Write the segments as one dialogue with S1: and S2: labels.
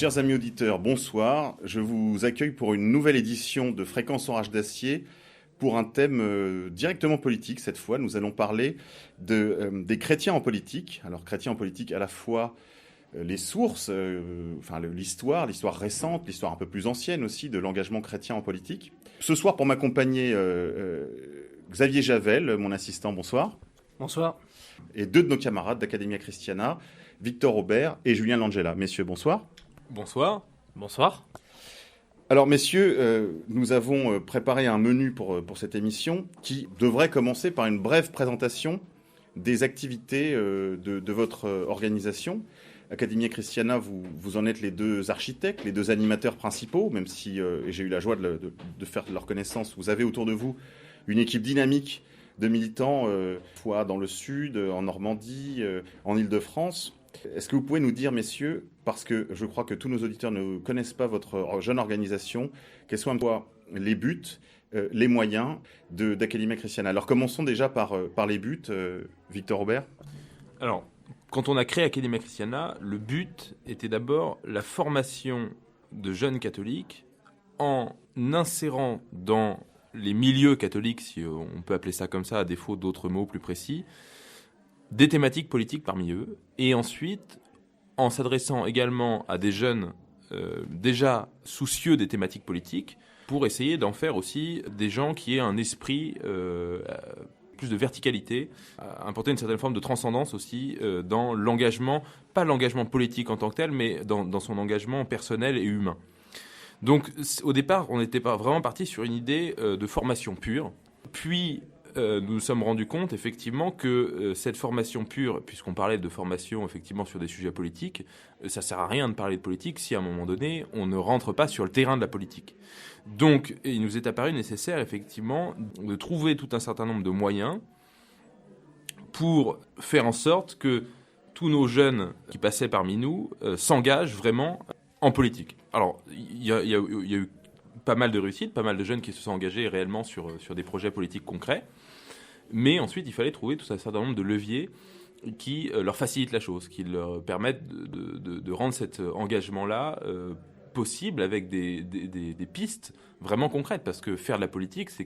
S1: Chers amis auditeurs, bonsoir. Je vous accueille pour une nouvelle édition de Fréquence Orage d'Acier pour un thème directement politique. Cette fois, nous allons parler des chrétiens en politique. Alors, chrétiens en politique, à la fois les sources, l'histoire récente, l'histoire un peu plus ancienne aussi de l'engagement chrétien en politique. Ce soir, pour m'accompagner, Xavier Javel, mon assistant, bonsoir.
S2: Bonsoir.
S1: Et deux de nos camarades d'Academia Christiana, Victor Aubert et Julien Langella. Messieurs, bonsoir.
S3: Bonsoir.
S2: Bonsoir.
S1: Alors messieurs, nous avons préparé un menu pour cette émission qui devrait commencer par une brève présentation des activités de votre organisation. Academia Christiana, vous en êtes les deux architectes, les deux animateurs principaux, même si j'ai eu la joie de faire leur connaissance. Vous avez autour de vous une équipe dynamique de militants, soit dans le sud, en Normandie, en Île-de-France. Est-ce que vous pouvez nous dire, messieurs, parce que je crois que tous nos auditeurs ne connaissent pas votre jeune organisation, quels sont un peu les buts, les moyens d'Academia Christiana? Alors commençons déjà par les buts, Victor Aubert.
S3: Alors, quand on a créé Academia Christiana, le but était d'abord la formation de jeunes catholiques en insérant dans les milieux catholiques, si on peut appeler ça comme ça, à défaut d'autres mots plus précis, des thématiques politiques parmi eux, et ensuite en s'adressant également à des jeunes déjà soucieux des thématiques politiques, pour essayer d'en faire aussi des gens qui aient un esprit plus de verticalité, importer une certaine forme de transcendance aussi dans l'engagement, pas l'engagement politique en tant que tel, mais dans son engagement personnel et humain. Donc au départ, on n'était pas vraiment parti sur une idée de formation pure, puis nous nous sommes rendus compte effectivement que cette formation pure, puisqu'on parlait de formation effectivement sur des sujets politiques, ça sert à rien de parler de politique si à un moment donné on ne rentre pas sur le terrain de la politique. Donc il nous est apparu nécessaire effectivement de trouver tout un certain nombre de moyens pour faire en sorte que tous nos jeunes qui passaient parmi nous s'engagent vraiment en politique. Alors il y a eu pas mal de réussites, pas mal de jeunes qui se sont engagés réellement sur des projets politiques concrets. Mais ensuite, il fallait trouver tout un certain nombre de leviers qui leur facilitent la chose, qui leur permettent de rendre cet engagement-là possible avec des pistes vraiment concrètes. Parce que faire de la politique, c'est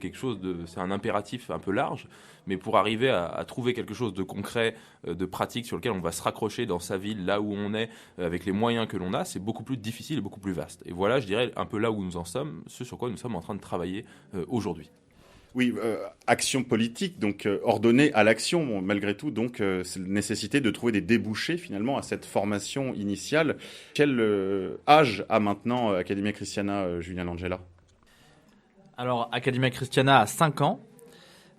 S3: c'est un impératif un peu large. Mais pour arriver à trouver quelque chose de concret, de pratique, sur lequel on va se raccrocher dans sa ville, là où on est, avec les moyens que l'on a, c'est beaucoup plus difficile et beaucoup plus vaste. Et voilà, je dirais, un peu là où nous en sommes, ce sur quoi nous sommes en train de travailler aujourd'hui.
S1: Oui, action politique, donc ordonnée à l'action, bon, malgré tout, donc c'est la nécessité de trouver des débouchés finalement à cette formation initiale. Quel âge a maintenant Academia Christiana, Julien Langella?
S2: Alors, Academia Christiana a 5 ans.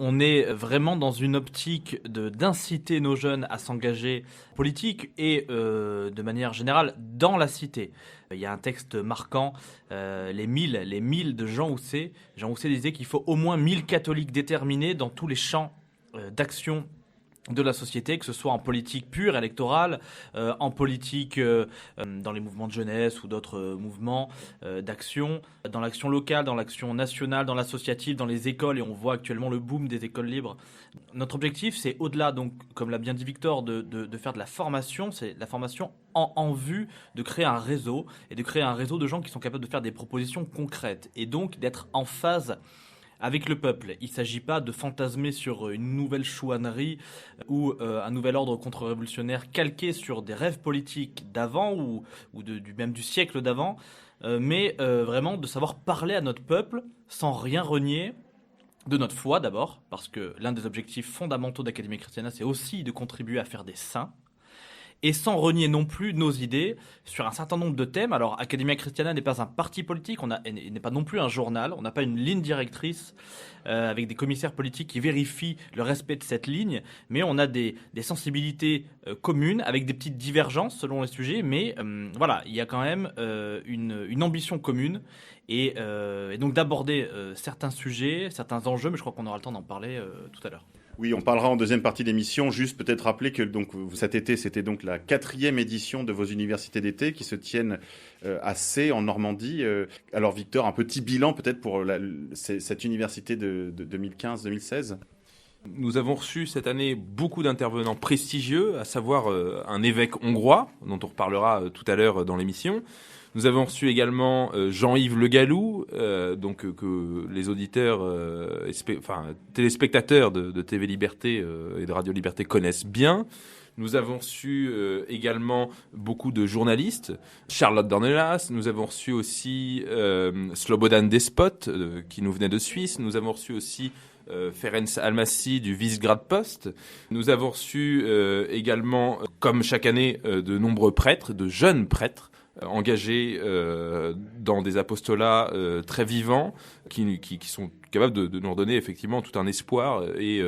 S2: On est vraiment dans une optique d'inciter nos jeunes à s'engager politique et de manière générale dans la cité. Il y a un texte marquant, les 1000 de Jean Housset. Jean Housset disait qu'il faut au moins 1000 catholiques déterminés dans tous les champs d'action de la société, que ce soit en politique pure, électorale, en politique dans les mouvements de jeunesse ou d'autres mouvements d'action, dans l'action locale, dans l'action nationale, dans l'associatif, dans les écoles, et on voit actuellement le boom des écoles libres. Notre objectif, c'est au-delà, donc, comme l'a bien dit Victor, de faire de la formation, c'est la formation en vue de créer un réseau, et de créer un réseau de gens qui sont capables de faire des propositions concrètes, et donc d'être en phase avec le peuple. Il ne s'agit pas de fantasmer sur une nouvelle chouannerie ou un nouvel ordre contre-révolutionnaire calqué sur des rêves politiques d'avant ou même du siècle d'avant, mais vraiment de savoir parler à notre peuple sans rien renier de notre foi d'abord, parce que l'un des objectifs fondamentaux d'Academia Christiana, c'est aussi de contribuer à faire des saints, et sans renier non plus nos idées sur un certain nombre de thèmes. Alors, Academia Christiana n'est pas un parti politique, n'est pas non plus un journal, on n'a pas une ligne directrice avec des commissaires politiques qui vérifient le respect de cette ligne, mais on a des sensibilités communes avec des petites divergences selon les sujets, mais voilà, il y a quand même une ambition commune et donc d'aborder certains sujets, certains enjeux, mais je crois qu'on aura le temps d'en parler tout à l'heure.
S1: Oui, on parlera en deuxième partie de l'émission. Juste peut-être rappeler que donc cet été, c'était donc la 4e édition de vos universités d'été qui se tiennent à Sées, en Normandie. Alors Victor, un petit bilan peut-être pour cette université de 2015-2016.
S3: Nous avons reçu cette année beaucoup d'intervenants prestigieux, à savoir un évêque hongrois, dont on reparlera tout à l'heure dans l'émission. Nous avons reçu également Jean-Yves Le Gallou, que les auditeurs, téléspectateurs de TV Liberté et de Radio Liberté connaissent bien. Nous avons reçu également beaucoup de journalistes, Charlotte Dornelas. Nous avons reçu aussi Slobodan Despot, qui nous venait de Suisse. Nous avons reçu aussi Ferenc Almasi du Visegrad Post. Nous avons reçu également, comme chaque année, de nombreux prêtres, de jeunes prêtres, engagés dans des apostolats très vivants, qui sont capables de nous redonner effectivement tout un espoir et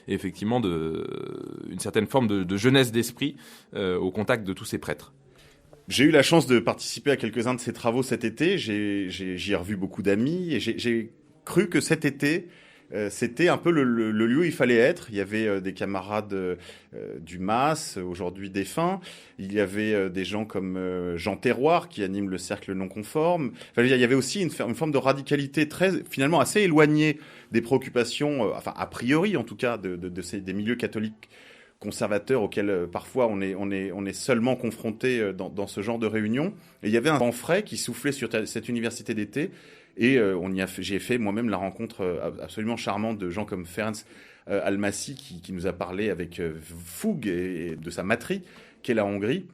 S3: effectivement une certaine forme de jeunesse d'esprit au contact de tous ces prêtres.
S1: J'ai eu la chance de participer à quelques-uns de ces travaux cet été. J'y ai revu beaucoup d'amis et j'ai cru que cet été, c'était un peu le lieu où il fallait être. Il y avait des camarades du MAS, aujourd'hui défunts. Il y avait des gens comme Jean Terroir qui anime le cercle non conforme. Enfin, il y avait aussi une forme de radicalité finalement assez éloignée des préoccupations, a priori en tout cas, des milieux catholiques conservateurs auxquels parfois on est seulement confronté dans ce genre de réunion. Et il y avait un vent frais qui soufflait sur cette université d'été. Et j'ai fait moi-même la rencontre absolument charmante de gens comme Ferenc Almasi qui nous a parlé avec fougue et de sa matrie qu'est la Hongrie.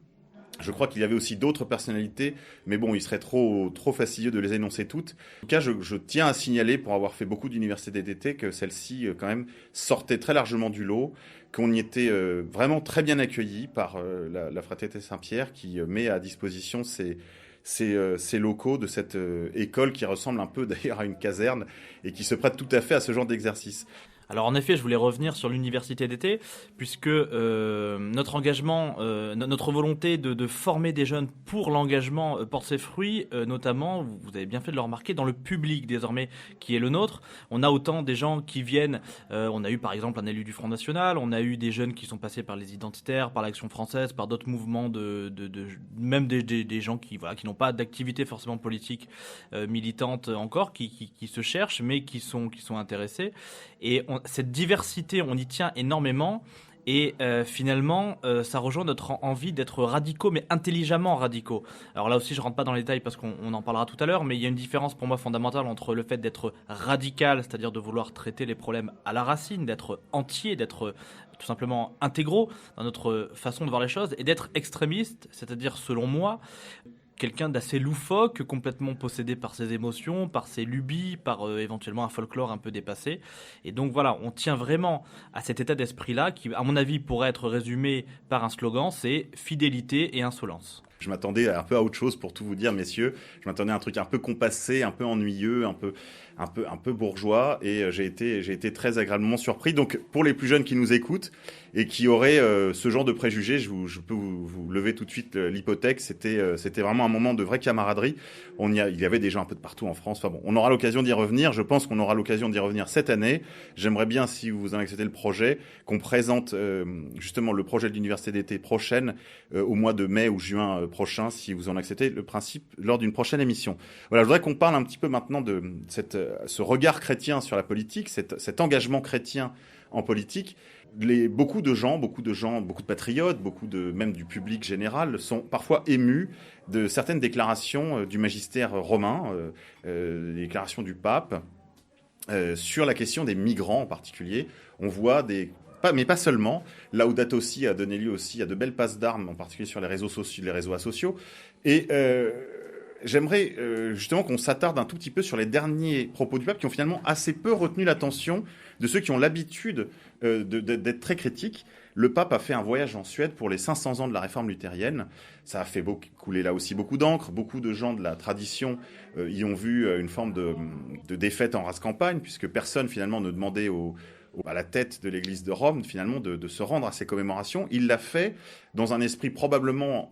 S1: Je crois qu'il y avait aussi d'autres personnalités, mais bon, il serait trop fastidieux de les énoncer toutes. En tout cas, je tiens à signaler, pour avoir fait beaucoup d'universités d'été, que celle-ci, quand même, sortait très largement du lot, qu'on y était vraiment très bien accueillis par la Fraternité Saint-Pierre, qui met à disposition ces locaux de cette école qui ressemble un peu d'ailleurs à une caserne et qui se prête tout à fait à ce genre d'exercice.
S2: Alors en effet, je voulais revenir sur l'université d'été, puisque notre engagement, notre volonté de former des jeunes pour l'engagement porte ses fruits, notamment, vous avez bien fait de le remarquer, dans le public désormais qui est le nôtre. On a autant des gens qui viennent, on a eu par exemple un élu du Front National, on a eu des jeunes qui sont passés par les identitaires, par l'Action française, par d'autres mouvements, même des gens qui n'ont pas d'activité forcément politique militante encore, qui se cherchent, mais qui sont intéressés. Et cette diversité, on y tient énormément. Et finalement, ça rejoint notre envie d'être radicaux, mais intelligemment radicaux. Alors là aussi, je ne rentre pas dans les détails parce qu'on en parlera tout à l'heure, mais il y a une différence pour moi fondamentale entre le fait d'être radical, c'est-à-dire de vouloir traiter les problèmes à la racine, d'être entier, d'être tout simplement intégraux dans notre façon de voir les choses, et d'être extrémiste, c'est-à-dire, selon moi, quelqu'un d'assez loufoque, complètement possédé par ses émotions, par ses lubies, par éventuellement un folklore un peu dépassé. Et donc voilà, on tient vraiment à cet état d'esprit-là qui, à mon avis, pourrait être résumé par un slogan, c'est fidélité et insolence.
S1: Je m'attendais un peu à autre chose, pour tout vous dire, messieurs. Je m'attendais à un truc un peu compassé, un peu ennuyeux, un peu bourgeois, et j'ai été très agréablement surpris. Donc, pour les plus jeunes qui nous écoutent et qui auraient ce genre de préjugés, je peux vous lever tout de suite l'hypothèque. C'était vraiment un moment de vraie camaraderie. Il y avait des gens un peu de partout en France. Enfin bon, on aura l'occasion d'y revenir. Je pense qu'on aura l'occasion d'y revenir cette année. J'aimerais bien, si vous en acceptez le projet, qu'on présente justement le projet de l'université d'été prochaine au mois de mai ou juin prochain, si vous en acceptez le principe, lors d'une prochaine émission. Voilà, je voudrais qu'on parle un petit peu maintenant de ce regard chrétien sur la politique, cet engagement chrétien en politique. Beaucoup de patriotes, même du public général, sont parfois émus de certaines déclarations du magistère romain, des déclarations du pape, sur la question des migrants en particulier. On voit mais pas seulement. Laudato Si a donné lieu aussi à de belles passes d'armes, en particulier sur les réseaux sociaux. Et j'aimerais justement qu'on s'attarde un tout petit peu sur les derniers propos du pape qui ont finalement assez peu retenu l'attention de ceux qui ont l'habitude d'être très critiques. Le pape a fait un voyage en Suède pour les 500 ans de la réforme luthérienne. Ça a fait couler là aussi beaucoup d'encre. Beaucoup de gens de la tradition y ont vu une forme de défaite en rase campagne, puisque personne finalement ne demandait à la tête de l'Église de Rome, finalement, de se rendre à ces commémorations. Il l'a fait dans un esprit probablement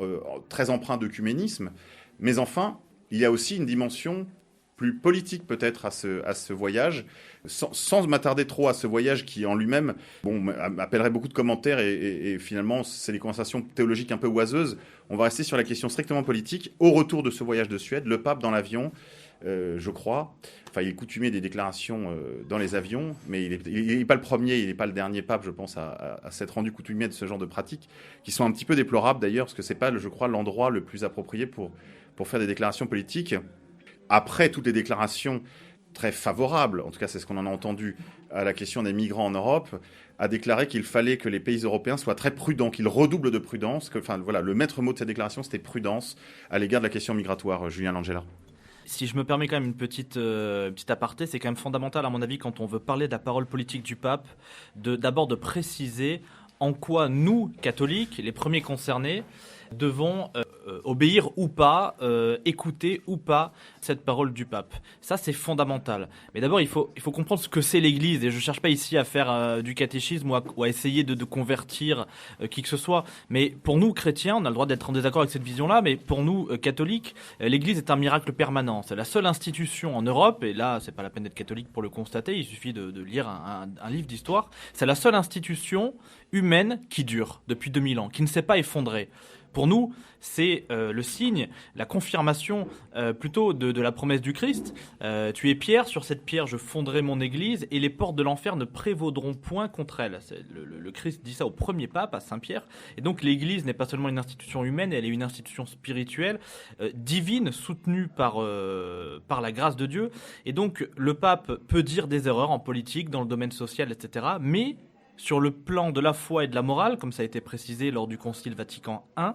S1: très empreint d'œcuménisme. Mais enfin, il y a aussi une dimension plus politique peut-être à ce voyage, sans m'attarder trop à ce voyage qui en lui-même appellerait beaucoup de commentaires et finalement c'est des conversations théologiques un peu oiseuses. On va rester sur la question strictement politique. Au retour de ce voyage de Suède, le pape dans l'avion je crois. Enfin, il est coutumier des déclarations dans les avions, mais il n'est pas le premier, il n'est pas le dernier pape, je pense, à s'être rendu coutumier de ce genre de pratiques, qui sont un petit peu déplorables d'ailleurs, parce que c'est pas, je crois, l'endroit le plus approprié pour faire des déclarations politiques. Après toutes les déclarations très favorables, en tout cas c'est ce qu'on en a entendu, à la question des migrants en Europe, a déclaré qu'il fallait que les pays européens soient très prudents, qu'ils redoublent de prudence. Le maître mot de cette déclaration, c'était prudence à l'égard de la question migratoire, Julien Langella.
S2: Si je me permets quand même une petite aparté, c'est quand même fondamental à mon avis quand on veut parler de la parole politique du pape, d'abord de préciser en quoi nous, catholiques, les premiers concernés, devons obéir ou pas, écouter ou pas cette parole du pape. Ça, c'est fondamental. Mais d'abord, il faut comprendre ce que c'est l'Église. Et je ne cherche pas ici à faire du catéchisme ou à essayer de convertir qui que ce soit. Mais pour nous, chrétiens, on a le droit d'être en désaccord avec cette vision-là, mais pour nous, catholiques, l'Église est un miracle permanent. C'est la seule institution en Europe, et là, c'est pas la peine d'être catholique pour le constater, il suffit de lire un livre d'histoire. C'est la seule institution humaine qui dure depuis 2000 ans, qui ne s'est pas effondrée. Pour nous, c'est le signe, la confirmation plutôt de la promesse du Christ. Tu es pierre, sur cette pierre je fonderai mon église et les portes de l'enfer ne prévaudront point contre elle. Le Christ dit ça au premier pape, à Saint-Pierre. Et donc l'église n'est pas seulement une institution humaine, elle est une institution spirituelle, divine, soutenue par la grâce de Dieu. Et donc le pape peut dire des erreurs en politique, dans le domaine social, etc. Mais sur le plan de la foi et de la morale, comme ça a été précisé lors du Concile Vatican I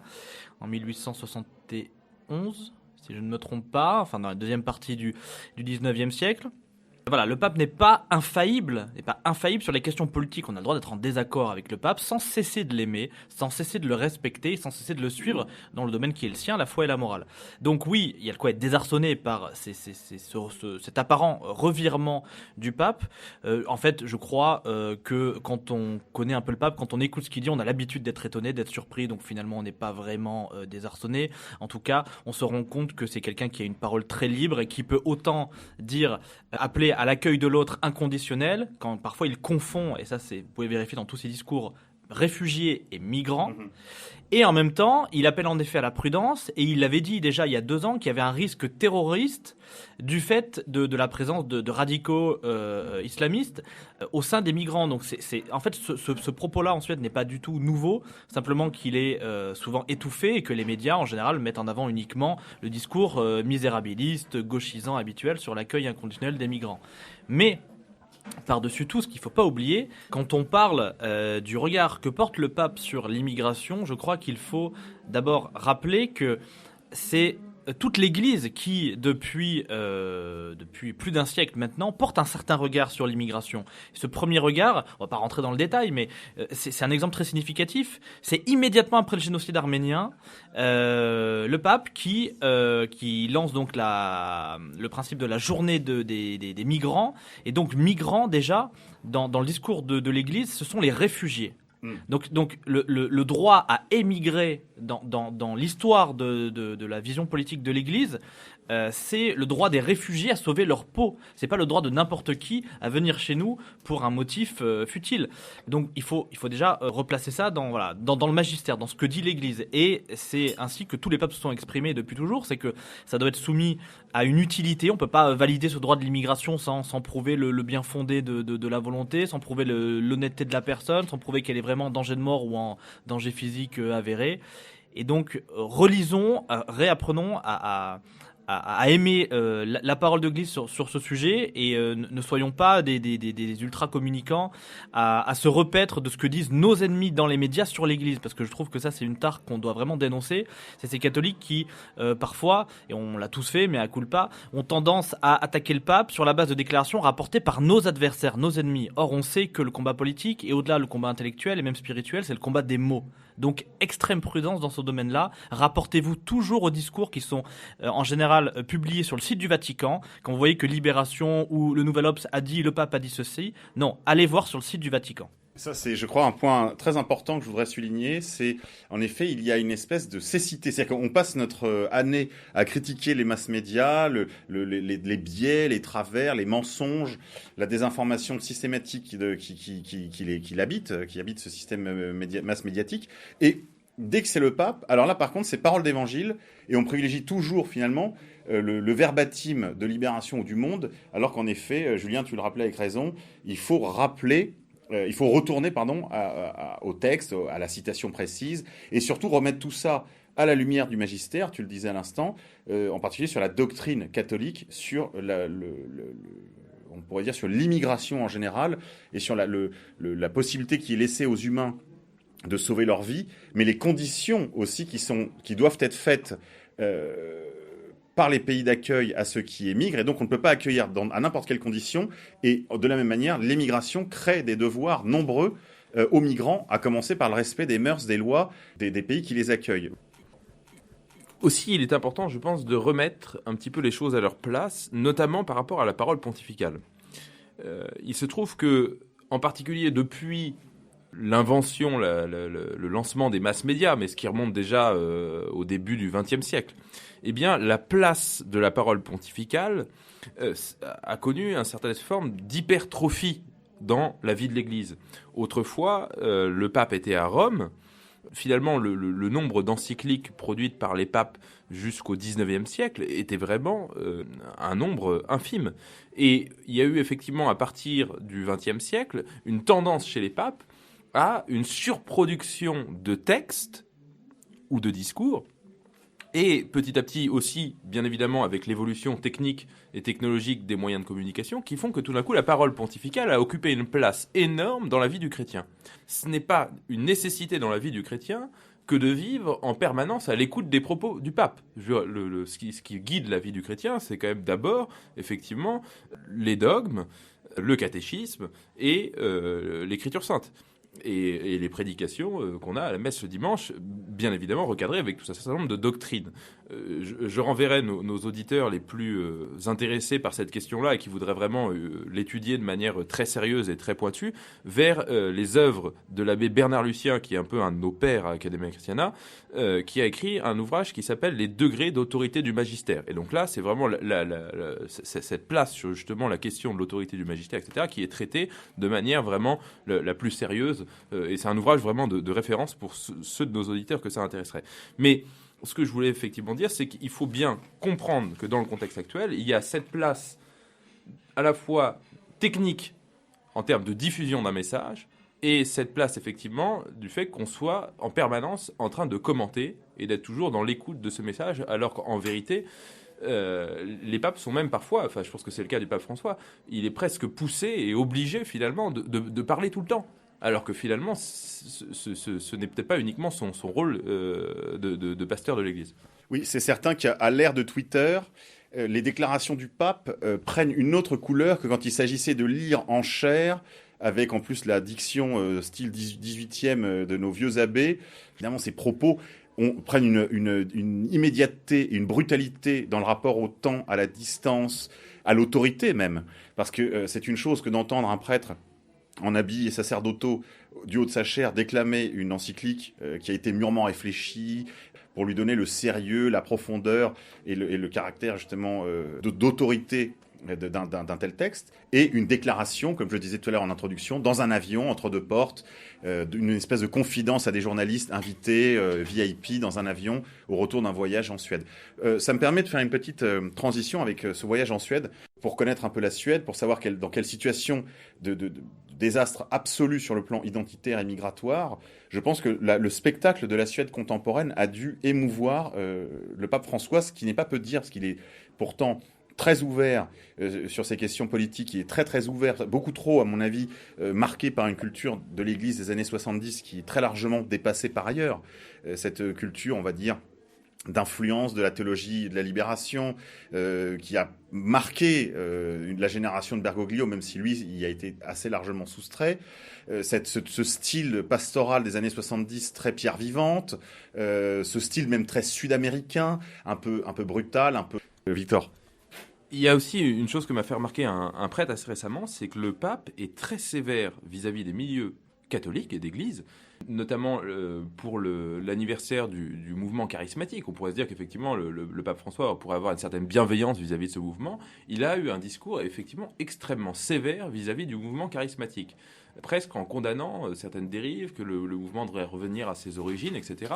S2: en 1871, si je ne me trompe pas, enfin dans la deuxième partie du 19e siècle. Voilà, le pape n'est pas infaillible sur les questions politiques. On a le droit d'être en désaccord avec le pape sans cesser de l'aimer, sans cesser de le respecter, sans cesser de le suivre dans le domaine qui est le sien, la foi et la morale. Donc oui, il y a de quoi être désarçonné par cet apparent revirement du pape. En fait, je crois que quand on connaît un peu le pape, quand on écoute ce qu'il dit, on a l'habitude d'être étonné, d'être surpris. Donc finalement, on n'est pas vraiment désarçonné. En tout cas, on se rend compte que c'est quelqu'un qui a une parole très libre et qui peut autant dire, appeler à l'accueil de l'autre inconditionnel, quand parfois il confond, et ça vous pouvez vérifier dans tous ses discours, réfugiés et migrants. Et en même temps, il appelle en effet à la prudence, et il l'avait dit déjà il y a 2 ans qu'il y avait un risque terroriste du fait de la présence de radicaux islamistes au sein des migrants. Donc en fait, ce propos-là en Suède n'est pas du tout nouveau, simplement qu'il est souvent étouffé et que les médias en général mettent en avant uniquement le discours misérabiliste, gauchisant habituel sur l'accueil inconditionnel des migrants. Mais par-dessus tout, ce qu'il ne faut pas oublier, quand on parle du regard que porte le pape sur l'immigration, je crois qu'il faut d'abord rappeler que c'est toute l'Église qui, depuis plus d'un siècle maintenant, porte un certain regard sur l'immigration. Ce premier regard, on ne va pas rentrer dans le détail, mais c'est un exemple très significatif. C'est immédiatement après le génocide arménien, le pape qui lance donc le principe de la journée des migrants. Et donc migrants, déjà, dans le discours de l'Église, ce sont les réfugiés. Donc le droit à émigrer dans l'histoire de la vision politique de l'Église, c'est le droit des réfugiés à sauver leur peau. C'est pas le droit de n'importe qui à venir chez nous pour un motif futile. Donc il faut déjà replacer ça dans le magistère, dans ce que dit l'Église. Et c'est ainsi que tous les papes se sont exprimés depuis toujours, c'est que ça doit être soumis à une utilité. On peut pas valider ce droit de l'immigration sans prouver le bien fondé de la volonté, sans prouver l'honnêteté de la personne, sans prouver qu'elle est vraiment en danger de mort ou en danger physique avéré. Et donc relisons, réapprenons à aimer la parole de l'Église sur ce sujet et ne soyons pas des ultra-communicants à se repaître de ce que disent nos ennemis dans les médias sur l'Église, parce que je trouve que ça c'est une tare qu'on doit vraiment dénoncer. C'est ces catholiques qui parfois, et on l'a tous fait mais à culpa, ont tendance à attaquer le pape sur la base de déclarations rapportées par nos adversaires, nos ennemis. Or on sait que le combat politique et au-delà le combat intellectuel et même spirituel, c'est le combat des mots. Donc extrême prudence dans ce domaine-là. Rapportez-vous toujours aux discours qui sont en général publiés sur le site du Vatican. Quand vous voyez que Libération ou le Nouvel Obs a dit, le pape a dit ceci, non, allez voir sur le site du Vatican.
S1: Ça, c'est, je crois, un point très important que je voudrais souligner. C'est, en effet, il y a une espèce de cécité. C'est-à-dire qu'on passe notre année à critiquer les masses médias, les biais, les travers, les mensonges, la désinformation systématique qui habite ce système masse médiatique. Et Dès que c'est le pape, alors là par contre c'est parole d'évangile et on privilégie toujours finalement le verbatim de Libération ou du Monde, alors qu'en effet, Julien, tu le rappelais avec raison, il faut retourner au texte, à la citation précise, et surtout remettre tout ça à la lumière du magistère, tu le disais à l'instant, en particulier sur la doctrine catholique, sur on pourrait dire sur l'immigration en général, et sur la possibilité qui est laissée aux humains de sauver leur vie, mais les conditions aussi qui doivent être faites par les pays d'accueil à ceux qui émigrent, et donc on ne peut pas accueillir à n'importe quelle condition, et de la même manière, l'émigration crée des devoirs nombreux aux migrants, à commencer par le respect des mœurs, des lois des pays qui les accueillent.
S3: Aussi, il est important, je pense, de remettre un petit peu les choses à leur place, notamment par rapport à la parole pontificale. Il se trouve que, en particulier depuis l'invention, le lancement des masses médias, mais ce qui remonte déjà au début du XXe siècle, eh bien, la place de la parole pontificale a connu une certaine forme d'hypertrophie dans la vie de l'Église. Autrefois, le pape était à Rome. Finalement, le nombre d'encycliques produites par les papes jusqu'au XIXe siècle était vraiment un nombre infime. Et il y a eu effectivement, à partir du XXe siècle, une tendance chez les papes à une surproduction de textes ou de discours. Et petit à petit aussi, bien évidemment, avec l'évolution technique et technologique des moyens de communication, qui font que tout d'un coup, la parole pontificale a occupé une place énorme dans la vie du chrétien. Ce n'est pas une nécessité dans la vie du chrétien que de vivre en permanence à l'écoute des propos du pape. Ce qui guide la vie du chrétien, c'est quand même d'abord, effectivement, les dogmes, le catéchisme et l'écriture sainte. Et les prédications qu'on a à la messe le dimanche, bien évidemment recadrées avec tout un certain nombre de doctrines. Je renverrai nos auditeurs les plus intéressés par cette question-là et qui voudraient vraiment l'étudier de manière très sérieuse et très pointue vers les œuvres de l'abbé Bernard Lucien, qui est un peu un de nos pères à Academia Christiana, qui a écrit un ouvrage qui s'appelle « Les degrés d'autorité du magistère ». Et donc là, c'est vraiment cette place sur justement la question de l'autorité du magistère, etc., qui est traitée de manière vraiment la plus sérieuse. Et c'est un ouvrage vraiment de référence pour ceux de nos auditeurs que ça intéresserait. Mais ce que je voulais effectivement dire, c'est qu'il faut bien comprendre que dans le contexte actuel, il y a cette place à la fois technique en termes de diffusion d'un message et cette place effectivement du fait qu'on soit en permanence en train de commenter et d'être toujours dans l'écoute de ce message, alors qu'en vérité, les papes sont même parfois, enfin je pense que c'est le cas du pape François, il est presque poussé et obligé finalement de parler tout le temps. Alors que finalement, ce n'est peut-être pas uniquement son rôle de pasteur de l'Église.
S1: Oui, c'est certain qu'à l'ère de Twitter, les déclarations du pape prennent une autre couleur que quand il s'agissait de lire en chair, avec en plus la diction style 18e de nos vieux abbés. Finalement, ces propos prennent une immédiateté, une brutalité dans le rapport au temps, à la distance, à l'autorité même. Parce que c'est une chose que d'entendre un prêtre en habits sacerdotaux, du haut de sa chair, déclamer une encyclique qui a été mûrement réfléchie pour lui donner le sérieux, la profondeur et le caractère justement d'autorité d'un tel texte, et une déclaration, comme je le disais tout à l'heure en introduction, dans un avion, entre deux portes, une espèce de confidence à des journalistes invités, VIP, dans un avion, au retour d'un voyage en Suède. Ça me permet de faire une petite transition avec ce voyage en Suède, pour connaître un peu la Suède, pour savoir dans quelle situation de désastre absolu sur le plan identitaire et migratoire. Je pense que le spectacle de la Suède contemporaine a dû émouvoir le pape François, ce qui n'est pas peu dire, parce qu'il est pourtant très ouvert sur ces questions politiques, il est très très ouvert, beaucoup trop à mon avis, marqué par une culture de l'Église des années 70 qui est très largement dépassée par ailleurs. Cette culture, on va dire, d'influence de la théologie de la libération, qui a marqué la génération de Bergoglio, même si lui, il a été assez largement soustrait. Ce style pastoral des années 70, très pierre vivante, ce style même très sud-américain, un peu brutal, un peu... Victor.
S3: Il y a aussi une chose que m'a fait remarquer un prêtre assez récemment, c'est que le pape est très sévère vis-à-vis des milieux catholiques et d'église, notamment pour l'anniversaire du mouvement charismatique. On pourrait se dire qu'effectivement le pape François pourrait avoir une certaine bienveillance vis-à-vis de ce mouvement. Il a eu un discours effectivement extrêmement sévère vis-à-vis du mouvement charismatique. presque en condamnant certaines dérives, que le mouvement devrait revenir à ses origines, etc.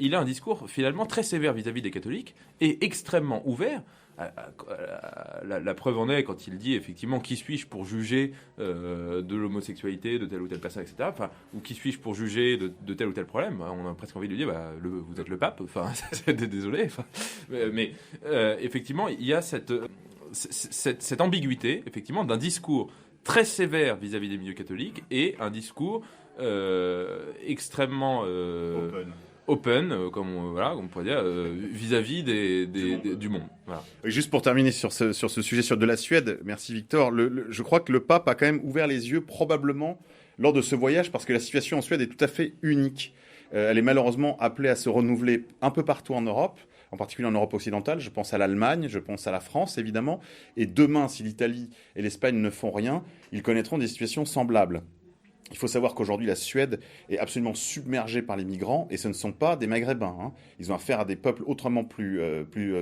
S3: Il a un discours finalement très sévère vis-à-vis des catholiques et extrêmement ouvert. La preuve en est quand il dit effectivement qui suis-je pour juger de l'homosexualité de tel ou tel personne, etc. Enfin, ou qui suis-je pour juger de tel ou tel problème. On a presque envie de lui dire vous êtes le pape. Enfin, désolé. Enfin, mais effectivement, il y a cette ambiguïté effectivement d'un discours très sévère vis-à-vis des milieux catholiques et un discours extrêmement open, comme on pourrait dire, vis-à-vis du monde. Voilà.
S1: Juste pour terminer sur ce sujet de la Suède, merci Victor, je crois que le pape a quand même ouvert les yeux probablement lors de ce voyage parce que la situation en Suède est tout à fait unique. Elle est malheureusement appelée à se renouveler un peu partout en Europe, en particulier en Europe occidentale. Je pense à l'Allemagne, je pense à la France évidemment. Et demain, si l'Italie et l'Espagne ne font rien, ils connaîtront des situations semblables. Il faut savoir qu'aujourd'hui, la Suède est absolument submergée par les migrants et ce ne sont pas des Maghrébins. Hein. Ils ont affaire à des peuples autrement plus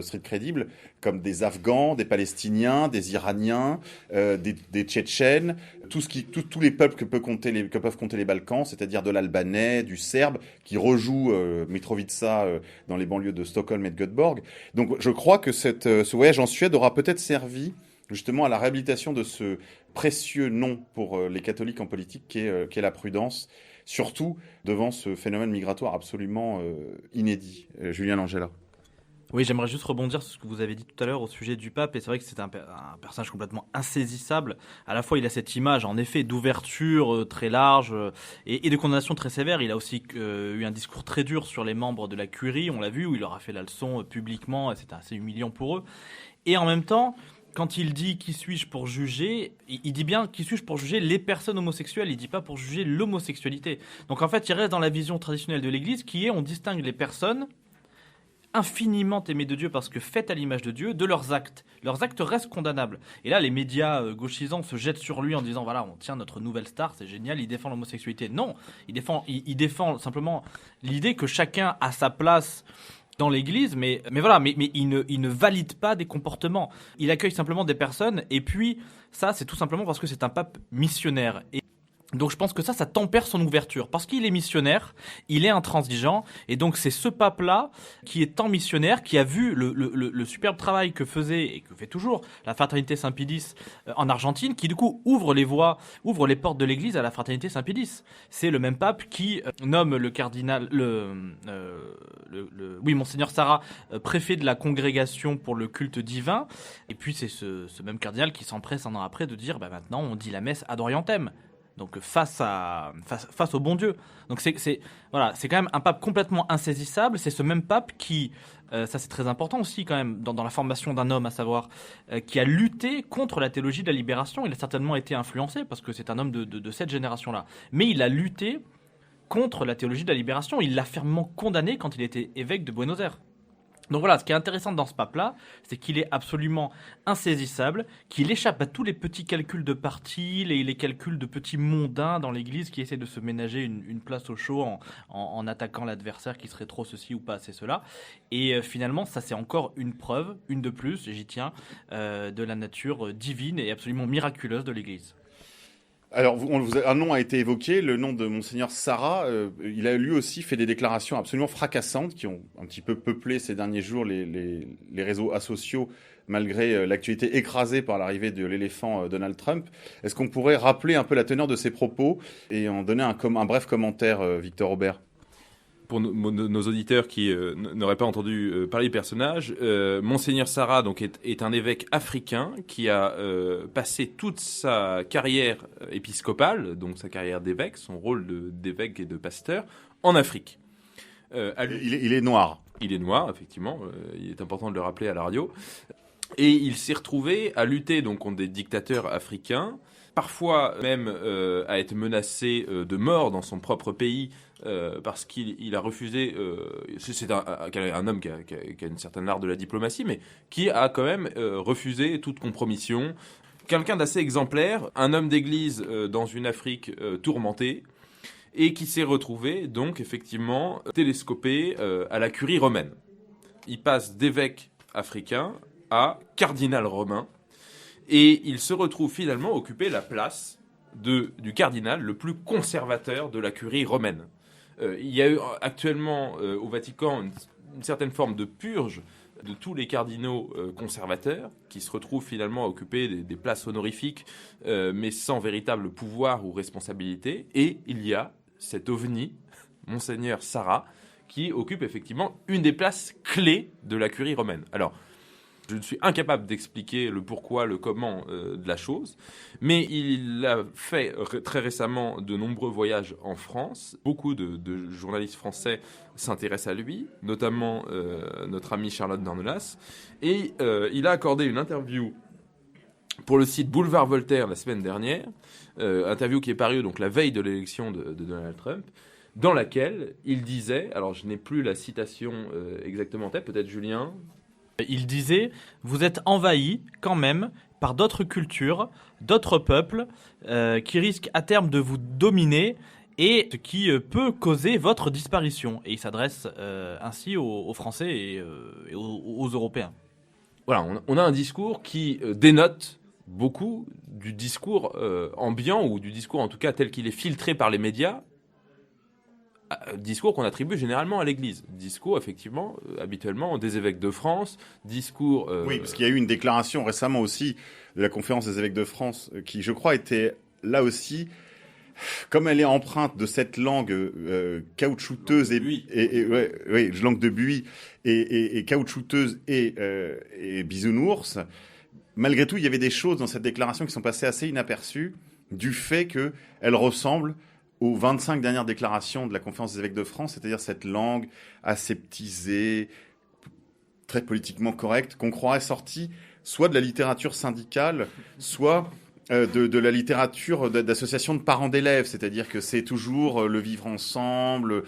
S1: street crédibles, comme des Afghans, des Palestiniens, des Iraniens, des Tchétchènes, tous les peuples que peuvent compter les Balkans, c'est-à-dire de l'Albanais, du Serbe, qui rejoue Mitrovica dans les banlieues de Stockholm et de Göteborg. Donc je crois que ce voyage en Suède aura peut-être servi justement à la réhabilitation de ce précieux nom pour les catholiques en politique qu'est la prudence, surtout devant ce phénomène migratoire absolument inédit. Julien Langella.
S2: Oui, j'aimerais juste rebondir sur ce que vous avez dit tout à l'heure au sujet du pape, et c'est vrai que c'est un personnage complètement insaisissable. À la fois, il a cette image, en effet, d'ouverture très large et de condamnation très sévère. Il a aussi eu un discours très dur sur les membres de la curie, on l'a vu, où il leur a fait la leçon publiquement, et c'était assez humiliant pour eux. Et en même temps, quand il dit « qui suis-je pour juger », il dit bien « qui suis-je pour juger les personnes homosexuelles », il dit pas pour juger l'homosexualité. Donc en fait, il reste dans la vision traditionnelle de l'Église qui est on distingue les personnes infiniment aimées de Dieu parce que faites à l'image de Dieu, de leurs actes. Leurs actes restent condamnables. Et là, les médias gauchisants se jettent sur lui en disant voilà, on tient notre nouvelle star, c'est génial, il défend l'homosexualité. Non, il défend simplement l'idée que chacun a sa place dans l'église, mais voilà, mais il ne valide pas des comportements. Il accueille simplement des personnes, et puis ça, c'est tout simplement parce que c'est un pape missionnaire. Et donc je pense que ça tempère son ouverture. Parce qu'il est missionnaire, il est intransigeant, et donc c'est ce pape-là qui est tant missionnaire, qui a vu le superbe travail que faisait, et que fait toujours, la Fraternité Saint-Pie X en Argentine, qui du coup ouvre les portes de l'église à la Fraternité Saint-Pie X. C'est le même pape qui nomme le cardinal, Monseigneur Sarah, préfet de la congrégation pour le culte divin, et puis c'est ce même cardinal qui s'empresse un an après de dire maintenant on dit la messe ad orientem. Donc face au bon Dieu. Donc c'est quand même un pape complètement insaisissable. C'est ce même pape qui, ça c'est très important aussi quand même dans la formation d'un homme, à savoir, qui a lutté contre la théologie de la libération. Il a certainement été influencé parce que c'est un homme de cette génération-là. Mais il a lutté contre la théologie de la libération. Il l'a fermement condamné quand il était évêque de Buenos Aires. Donc voilà, ce qui est intéressant dans ce pape-là, c'est qu'il est absolument insaisissable, qu'il échappe à tous les petits calculs de parti, les calculs de petits mondains dans l'Église qui essaient de se ménager une place au chaud en attaquant l'adversaire qui serait trop ceci ou pas assez cela. Et finalement, ça c'est encore une preuve, une de plus, j'y tiens, de la nature divine et absolument miraculeuse de l'Église.
S1: Alors, un nom a été évoqué, le nom de Monseigneur Sarah. Il a lui aussi fait des déclarations absolument fracassantes qui ont un petit peu peuplé ces derniers jours les réseaux asociaux, malgré l'actualité écrasée par l'arrivée de l'éléphant Donald Trump. Est-ce qu'on pourrait rappeler un peu la teneur de ses propos et en donner un bref commentaire, Victor Aubert ?
S3: Pour nos auditeurs qui n'auraient pas entendu parler du personnage, Monseigneur Sarah donc est un évêque africain qui a passé toute sa carrière épiscopale, donc sa carrière d'évêque, son rôle d'évêque et de pasteur, en Afrique.
S1: Il est noir.
S3: Il est noir, effectivement. Il est important de le rappeler à la radio. Et il s'est retrouvé à lutter donc contre des dictateurs africains, parfois même à être menacé de mort dans son propre pays, parce qu'il a refusé, c'est un homme qui a une certaine art de la diplomatie, mais qui a quand même refusé toute compromission. Quelqu'un d'assez exemplaire, un homme d'église dans une Afrique tourmentée, et qui s'est retrouvé donc effectivement télescopé à la curie romaine. Il passe d'évêque africain à cardinal romain, et il se retrouve finalement occuper la place du cardinal le plus conservateur de la curie romaine. Il y a eu actuellement au Vatican une certaine forme de purge de tous les cardinaux conservateurs qui se retrouvent finalement à occuper des places honorifiques mais sans véritable pouvoir ou responsabilité. Et il y a cet ovni, Monseigneur Sarrat, qui occupe effectivement une des places clés de la curie romaine. Alors, je suis incapable d'expliquer le pourquoi, le comment de la chose, mais il a fait très récemment de nombreux voyages en France. Beaucoup de journalistes français s'intéressent à lui, notamment notre amie Charlotte Dornelas. Et il a accordé une interview pour le site Boulevard Voltaire la semaine dernière, interview qui est parue donc la veille de l'élection de Donald Trump, dans laquelle il disait, alors je n'ai plus la citation exactement en tête, peut-être Julien.
S2: Il disait « Vous êtes envahis, quand même, par d'autres cultures, d'autres peuples, qui risquent à terme de vous dominer et qui peut causer votre disparition. » Et il s'adresse ainsi aux Français et aux Européens.
S3: Voilà, on a un discours qui dénote beaucoup du discours ambiant, ou du discours en tout cas tel qu'il est filtré par les médias, discours qu'on attribue généralement à l'Église. Discours, effectivement, habituellement, des évêques de France, discours...
S1: Oui, parce qu'il y a eu une déclaration récemment aussi de la conférence des évêques de France qui, je crois, était là aussi, comme elle est empreinte de cette langue caoutchouteuse langue de buis et caoutchouteuse et bisounours, malgré tout, il y avait des choses dans cette déclaration qui sont passées assez inaperçues du fait qu'elle ressemble aux 25 dernières déclarations de la conférence des évêques de France, c'est-à-dire cette langue aseptisée, très politiquement correcte, qu'on croirait sortie soit de la littérature syndicale, soit de la littérature d'association de parents d'élèves, c'est-à-dire que c'est toujours le vivre ensemble,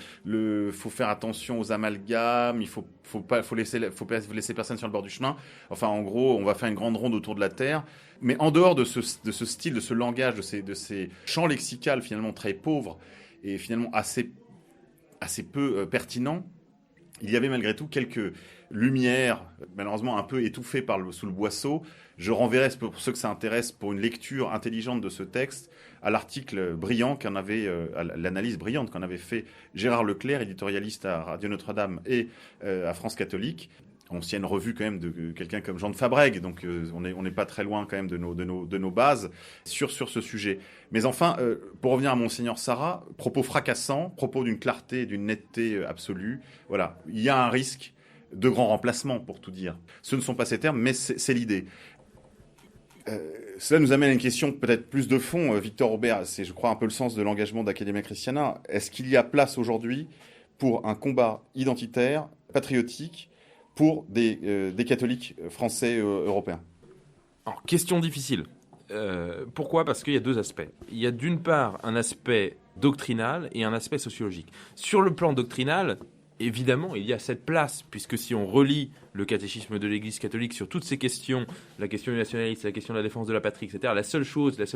S1: faut faire attention aux amalgames, il faut laisser personne sur le bord du chemin. Enfin, en gros, on va faire une grande ronde autour de la terre. Mais en dehors de ce style, de ce langage, de ces champs lexicaux finalement très pauvres et finalement assez peu pertinents, il y avait malgré tout quelques lumières, malheureusement un peu étouffées sous le boisseau. Je renverrai, pour ceux que ça intéresse, pour une lecture intelligente de ce texte, à l'article brillant à l'analyse brillante qu'en avait fait Gérard Leclerc, éditorialiste à Radio Notre-Dame et à France Catholique. Ancienne revue quand même de quelqu'un comme Jean de Fabrègue, donc on n'est pas très loin quand même de nos bases sur ce sujet. Mais enfin, pour revenir à Monseigneur Sarrat, propos fracassants, propos d'une clarté, d'une netteté absolue. Voilà, il y a un risque de grand remplacement, pour tout dire. Ce ne sont pas ces termes, mais c'est l'idée. Cela nous amène à une question peut-être plus de fond, Victor Aubert. C'est, je crois, un peu le sens de l'engagement d'Academia Christiana. Est-ce qu'il y a place aujourd'hui pour un combat identitaire, patriotique, pour des catholiques français européens?
S3: Alors, question difficile. Pourquoi ? Parce qu'il y a deux aspects. Il y a d'une part un aspect doctrinal et un aspect sociologique. Sur le plan doctrinal, évidemment, il y a cette place, puisque si on relit le catéchisme de l'Église catholique sur toutes ces questions, la question du nationalisme, la question de la défense de la patrie, etc., la seule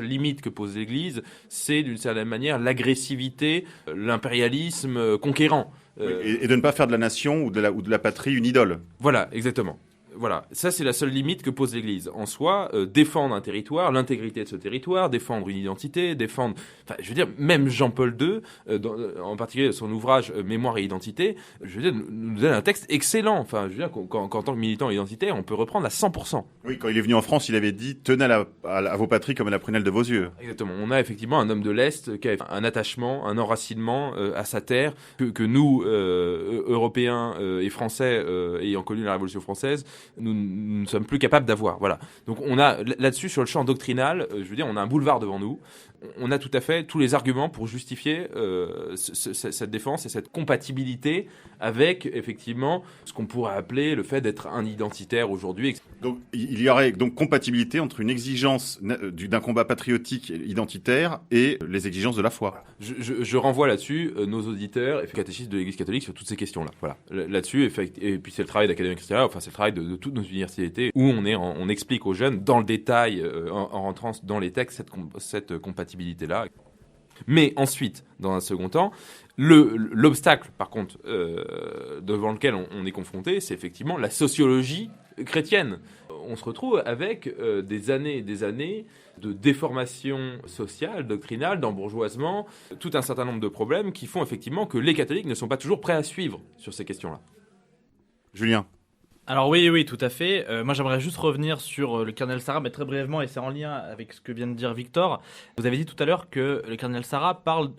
S3: limite que pose l'Église, c'est d'une certaine manière l'agressivité, l'impérialisme conquérant.
S1: Et de ne pas faire de la nation ou de la patrie une idole.
S3: Voilà, exactement. Voilà, ça c'est la seule limite que pose l'Église. En soi, défendre un territoire, l'intégrité de ce territoire, défendre une identité, défendre... Enfin, je veux dire, même Jean-Paul II, en particulier son ouvrage Mémoire et identité, je veux dire, nous donne un texte excellent. Enfin, je veux dire, qu'en tant que militant identitaire, on peut reprendre à 100%.
S1: Oui, quand il est venu en France, il avait dit « Tenez à vos patries comme à la prunelle de vos yeux ».
S3: Exactement. On a effectivement un homme de l'Est qui a un attachement, un enracinement à sa terre que nous, Européens et Français, ayant connu la Révolution française, nous ne sommes plus capables d'avoir. Voilà. Donc on a là-dessus, sur le champ doctrinal, je veux dire, on a un boulevard devant nous. On a tout à fait tous les arguments pour justifier cette défense et cette compatibilité avec, effectivement, ce qu'on pourrait appeler le fait d'être un identitaire aujourd'hui.
S1: Donc il y aurait donc compatibilité entre une exigence d'un combat patriotique identitaire et les exigences de la foi.
S3: Je renvoie là-dessus nos auditeurs et catéchistes de l'Église catholique sur toutes ces questions-là. Voilà. Là-dessus, et puis c'est le travail d'Academia Christiana, enfin c'est le travail de toutes nos universités où on explique aux jeunes dans le détail, en rentrant dans les textes, cette compatibilité-là. Mais ensuite, dans un second temps, l'obstacle, par contre, devant lequel on est confronté, c'est effectivement la sociologie chrétienne. on se retrouve avec des années et des années de déformation sociale, doctrinale, d'embourgeoisement, tout un certain nombre de problèmes qui font effectivement que les catholiques ne sont pas toujours prêts à suivre sur ces questions-là.
S1: Julien.
S2: Alors oui, tout à fait. Moi, j'aimerais juste revenir sur le cardinal Sarah, mais très brièvement, et c'est en lien avec ce que vient de dire Victor. Vous avez dit tout à l'heure que le cardinal Sarah parle,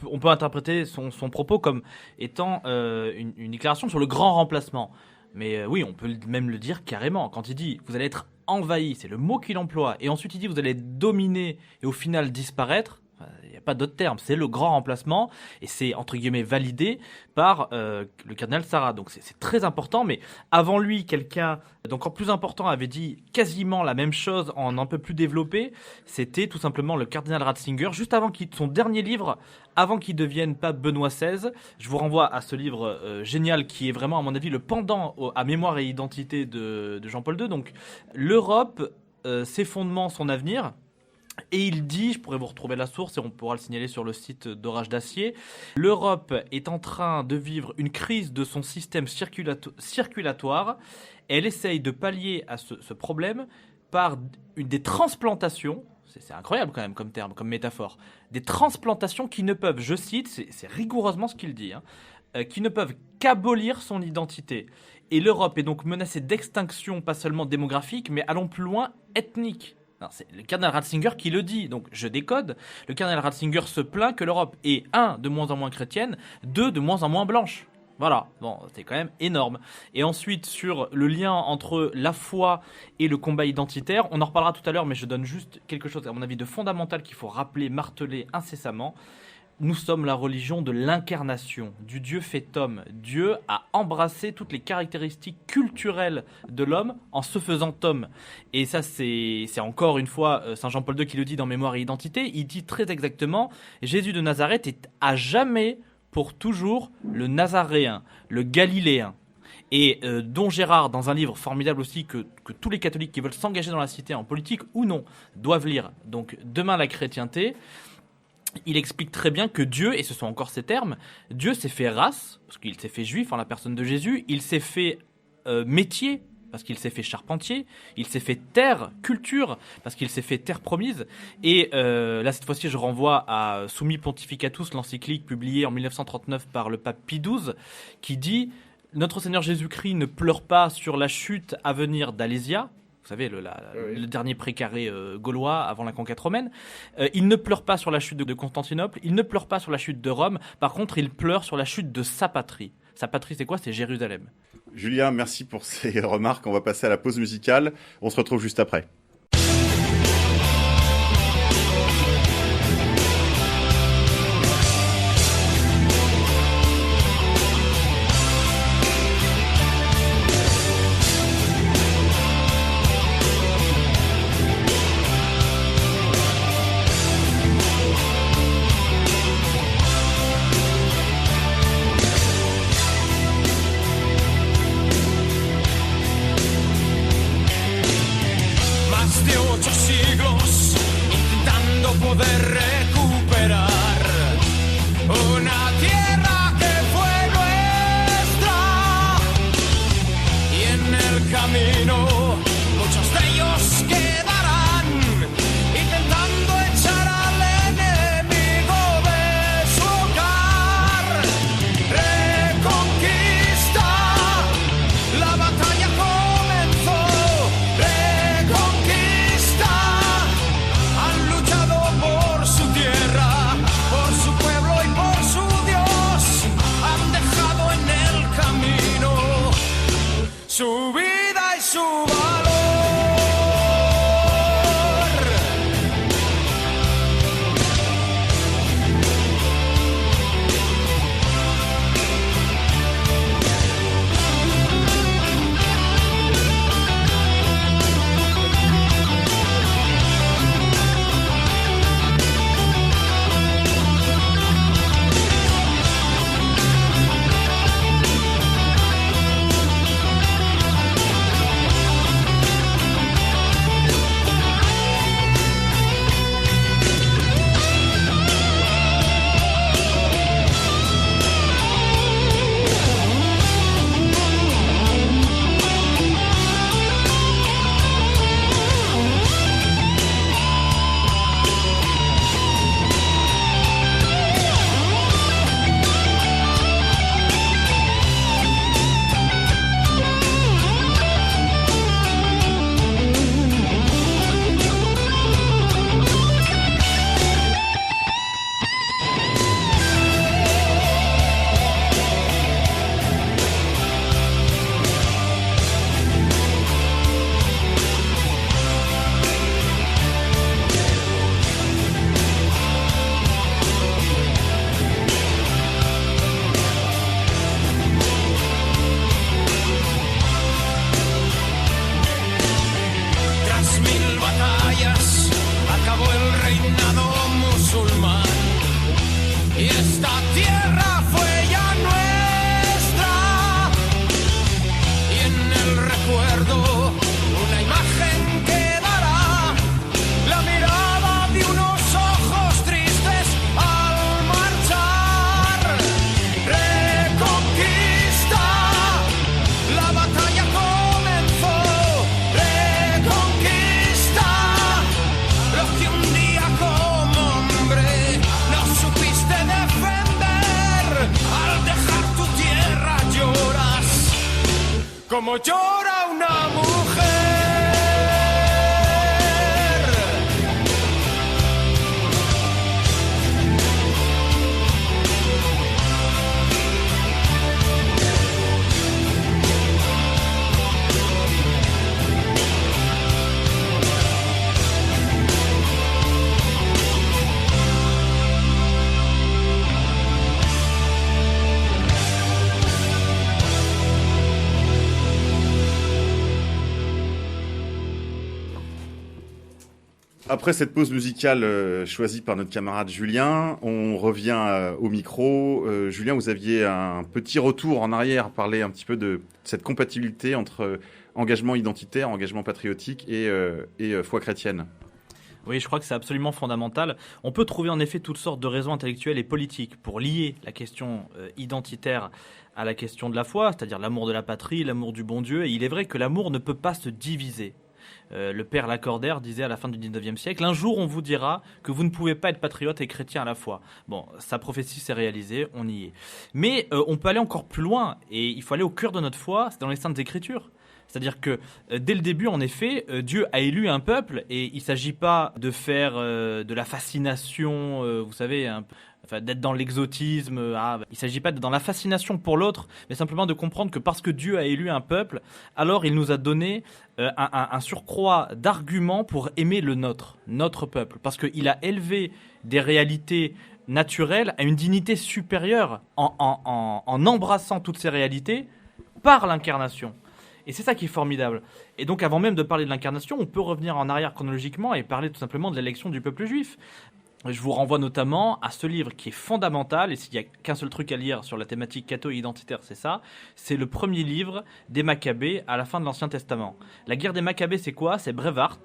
S2: on peut interpréter son propos comme étant une déclaration sur le grand remplacement. Mais oui, on peut même le dire carrément. Quand il dit « vous allez être envahi », c'est le mot qu'il emploie. Et ensuite, il dit « vous allez être dominé et au final disparaître ». Il n'y a pas d'autre terme, c'est le grand remplacement et c'est entre guillemets validé par le cardinal Sarah. Donc c'est très important, mais avant lui, quelqu'un d'encore plus important avait dit quasiment la même chose en un peu plus développé. C'était tout simplement le cardinal Ratzinger, juste avant son dernier livre, avant qu'il devienne pape Benoît XVI. Je vous renvoie à ce livre génial qui est vraiment, à mon avis, le pendant à Mémoire et Identité de Jean-Paul II. Donc l'Europe, ses fondements, son avenir. Et il dit, je pourrais vous retrouver la source et on pourra le signaler sur le site d'Orage d'Acier, l'Europe est en train de vivre une crise de son système circulatoire. Elle essaye de pallier à ce problème par des transplantations, c'est incroyable quand même comme terme, comme métaphore, des transplantations qui ne peuvent, je cite, c'est rigoureusement ce qu'il dit, qui ne peuvent qu'abolir son identité. Et l'Europe est donc menacée d'extinction, pas seulement démographique, mais allons plus loin, ethnique. Non, c'est le cardinal Ratzinger qui le dit, donc je décode. Le cardinal Ratzinger se plaint que l'Europe est 1, de moins en moins chrétienne, 2, de moins en moins blanche. Voilà, bon, c'est quand même énorme. Et ensuite, sur le lien entre la foi et le combat identitaire, on en reparlera tout à l'heure, mais je donne juste quelque chose, à mon avis, de fondamental qu'il faut rappeler, marteler incessamment. Nous sommes la religion de l'incarnation, du Dieu fait homme. Dieu a embrassé toutes les caractéristiques culturelles de l'homme en se faisant homme. Et ça, c'est encore une fois Saint Jean-Paul II qui le dit dans Mémoire et Identité. Il dit très exactement, Jésus de Nazareth est à jamais, pour toujours, le Nazaréen, le Galiléen. Et Don Gérard, dans un livre formidable aussi que tous les catholiques qui veulent s'engager dans la cité en politique ou non doivent lire, donc Demain la chrétienté, il explique très bien que Dieu, et ce sont encore ces termes, Dieu s'est fait race, parce qu'il s'est fait juif en la personne de Jésus, il s'est fait métier, parce qu'il s'est fait charpentier, il s'est fait terre, culture, parce qu'il s'est fait terre promise. Et là, cette fois-ci, je renvoie à Summi Pontificatus, l'encyclique publiée en 1939 par le pape Pie XII, qui dit « Notre Seigneur Jésus-Christ ne pleure pas sur la chute à venir d'Alésia », vous savez, le dernier précaré gaulois avant la conquête romaine. Il ne pleure pas sur la chute de Constantinople, il ne pleure pas sur la chute de Rome, par contre, il pleure sur la chute de sa patrie. Sa patrie, c'est quoi ? C'est Jérusalem.
S1: Julien, merci pour ces remarques. On va passer à la pause musicale. On se retrouve juste après.
S4: Su vida y su reinado musulmán. Y esta tierra fue ya nuestra. Y en el recuerdo una imagen quedará, la mirada de unos ojos tristes al marchar. Reconquista, la batalla comenzó. Reconquista, lo que un día como hombre no supiste defender. Al dejar tu tierra lloras como llora una mujer.
S1: Après cette pause musicale choisie par notre camarade Julien, on revient au micro. Julien, vous aviez un petit retour en arrière, parler un petit peu de cette compatibilité entre engagement identitaire, engagement patriotique et foi chrétienne.
S2: Oui, je crois que c'est absolument fondamental. On peut trouver en effet toutes sortes de raisons intellectuelles et politiques pour lier la question identitaire à la question de la foi, c'est-à-dire l'amour de la patrie, l'amour du bon Dieu. Et il est vrai que l'amour ne peut pas se diviser. Le père Lacordaire disait à la fin du 19e siècle, un jour on vous dira que vous ne pouvez pas être patriote et chrétien à la fois. Bon, sa prophétie s'est réalisée, on y est. Mais on peut aller encore plus loin et il faut aller au cœur de notre foi, c'est dans les Saintes Écritures. C'est-à-dire que dès le début, en effet, Dieu a élu un peuple et il ne s'agit pas de faire de la fascination, vous savez, d'être dans l'exotisme. Il ne s'agit pas d'être dans la fascination pour l'autre, mais simplement de comprendre que parce que Dieu a élu un peuple, alors il nous a donné un surcroît d'arguments pour aimer notre peuple. Parce qu'il a élevé des réalités naturelles à une dignité supérieure en embrassant toutes ces réalités par l'incarnation. Et c'est ça qui est formidable. Et donc, avant même de parler de l'incarnation, on peut revenir en arrière chronologiquement et parler tout simplement de l'élection du peuple juif. Je vous renvoie notamment à ce livre qui est fondamental, et s'il n'y a qu'un seul truc à lire sur la thématique catho-identitaire, c'est ça. C'est le premier livre des Maccabées à la fin de l'Ancien Testament. La guerre des Maccabées, c'est quoi ? C'est Brevard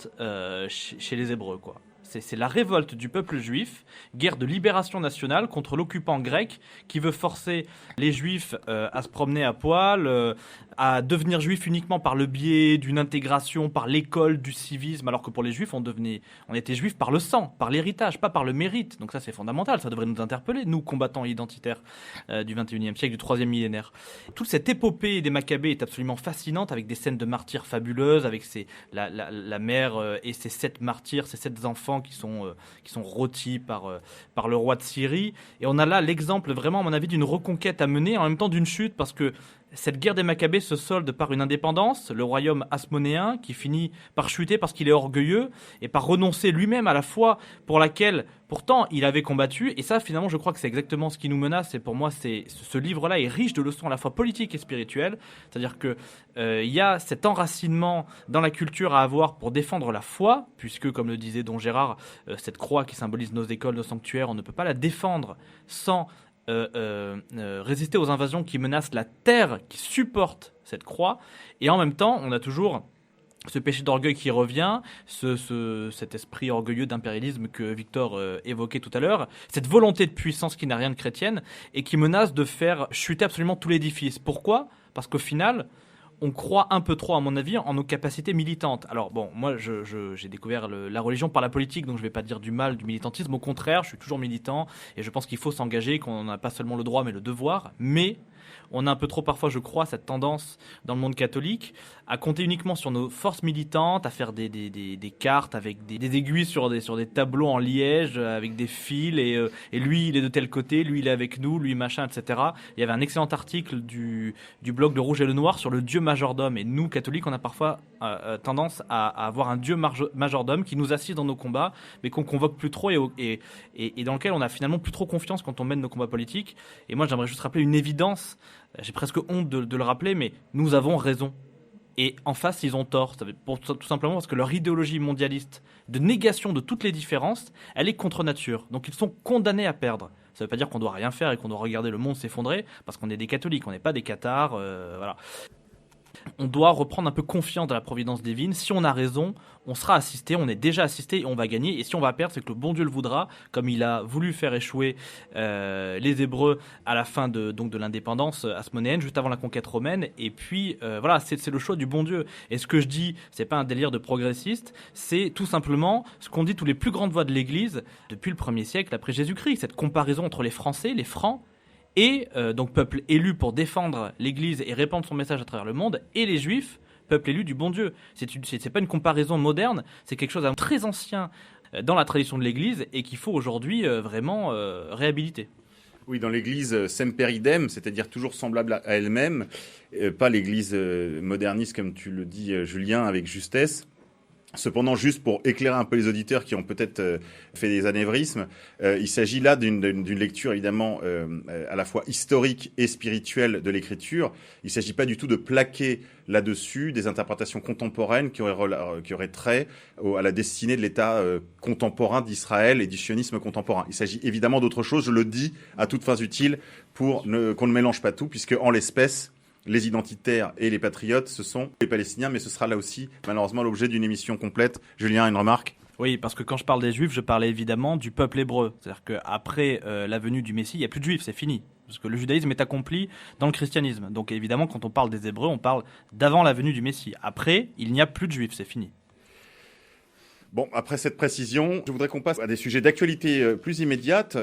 S2: chez les Hébreux, quoi. C'est la révolte du peuple juif, guerre de libération nationale contre l'occupant grec qui veut forcer les juifs à se promener à poil, à devenir juifs uniquement par le biais d'une intégration, par l'école du civisme, alors que pour les juifs, on était juifs par le sang, par l'héritage, pas par le mérite. Donc ça, c'est fondamental, ça devrait nous interpeller, nous, combattants identitaires du 21e siècle, du 3e millénaire. Toute cette épopée des Maccabées est absolument fascinante, avec des scènes de martyrs fabuleuses, avec la mère et ses 7 martyrs, ses 7 enfants qui sont rôtis par le roi de Syrie. Et on a là l'exemple vraiment, à mon avis, d'une reconquête à mener, en même temps d'une chute, parce que cette guerre des Maccabées se solde par une indépendance, le royaume hasmonéen, qui finit par chuter parce qu'il est orgueilleux et par renoncer lui-même à la foi pour laquelle, pourtant, il avait combattu. Et ça, finalement, je crois que c'est exactement ce qui nous menace. Et pour moi, ce livre-là est riche de leçons à la fois politiques et spirituelles. C'est-à-dire que il y a cet enracinement dans la culture à avoir pour défendre la foi, puisque, comme le disait Don Gérard, cette croix qui symbolise nos écoles, nos sanctuaires, on ne peut pas la défendre sans résister aux invasions qui menacent la terre qui supporte cette croix. Et en même temps, on a toujours ce péché d'orgueil qui revient, cet esprit orgueilleux d'impérialisme que Victor évoquait tout à l'heure, cette volonté de puissance qui n'a rien de chrétienne et qui menace de faire chuter absolument tout l'édifice. Pourquoi ? Parce qu'au final, on croit un peu trop, à mon avis, en nos capacités militantes. Alors bon, moi, j'ai découvert la religion par la politique, donc je ne vais pas dire du mal du militantisme. Au contraire, je suis toujours militant et je pense qu'il faut s'engager, qu'on n'a pas seulement le droit, mais le devoir. Mais on a un peu trop, parfois, je crois, cette tendance dans le monde catholique à compter uniquement sur nos forces militantes, à faire des cartes avec des aiguilles sur des tableaux en liège, avec des fils, et lui, il est de tel côté, lui, il est avec nous, lui, machin, etc. Il y avait un excellent article du blog Le Rouge et le Noir sur le dieu majordome. Et nous, catholiques, on a parfois tendance à avoir un dieu majordome qui nous assiste dans nos combats, mais qu'on convoque plus trop et dans lequel on a finalement plus trop confiance quand on mène nos combats politiques. Et moi, j'aimerais juste rappeler une évidence. J'ai presque honte de le rappeler, mais nous avons raison. Et en face, ils ont tort. Tout simplement parce que leur idéologie mondialiste de négation de toutes les différences, elle est contre nature. Donc ils sont condamnés à perdre. Ça ne veut pas dire qu'on doit rien faire et qu'on doit regarder le monde s'effondrer, parce qu'on est des catholiques, on n'est pas des cathares. Voilà. On doit reprendre un peu confiance dans la providence divine. Si on a raison, on sera assisté, on est déjà assisté et on va gagner. Et si on va perdre, c'est que le bon Dieu le voudra, comme il a voulu faire échouer les Hébreux à la fin de l'indépendance hasmonéenne, juste avant la conquête romaine. Et puis, voilà, c'est le choix du bon Dieu. Et ce que je dis, c'est pas un délire de progressiste, c'est tout simplement ce qu'ont dit tous les plus grandes voix de l'Église depuis le 1er siècle après Jésus-Christ. Cette comparaison entre les Français, les Francs, et donc peuple élu pour défendre l'Église et répandre son message à travers le monde, et les Juifs, peuple élu du bon Dieu. C'est pas une comparaison moderne, c'est quelque chose de très ancien dans la tradition de l'Église et qu'il faut aujourd'hui vraiment réhabiliter.
S1: Oui, dans l'Église semper idem, c'est-à-dire toujours semblable à elle-même, pas l'Église moderniste comme tu le dis Julien avec justesse. Cependant, juste pour éclairer un peu les auditeurs qui ont peut-être fait des anévrismes, il s'agit là d'une lecture évidemment à la fois historique et spirituelle de l'Écriture. Il ne s'agit pas du tout de plaquer là-dessus des interprétations contemporaines qui auraient trait à la destinée de l'État contemporain d'Israël et du sionisme contemporain. Il s'agit évidemment d'autre chose, je le dis à toutes fins utiles pour qu'on ne mélange pas tout, puisque en l'espèce, les identitaires et les patriotes, ce sont les Palestiniens, mais ce sera là aussi, malheureusement, l'objet d'une émission complète. Julien, une remarque ?
S2: Oui, parce que quand je parle des Juifs, je parlais évidemment du peuple hébreu. C'est-à-dire qu'après la venue du Messie, il n'y a plus de Juifs, c'est fini. Parce que le judaïsme est accompli dans le christianisme. Donc évidemment, quand on parle des Hébreux, on parle d'avant la venue du Messie. Après, il n'y a plus de Juifs, c'est fini.
S1: Bon, après cette précision, je voudrais qu'on passe à des sujets d'actualité plus immédiates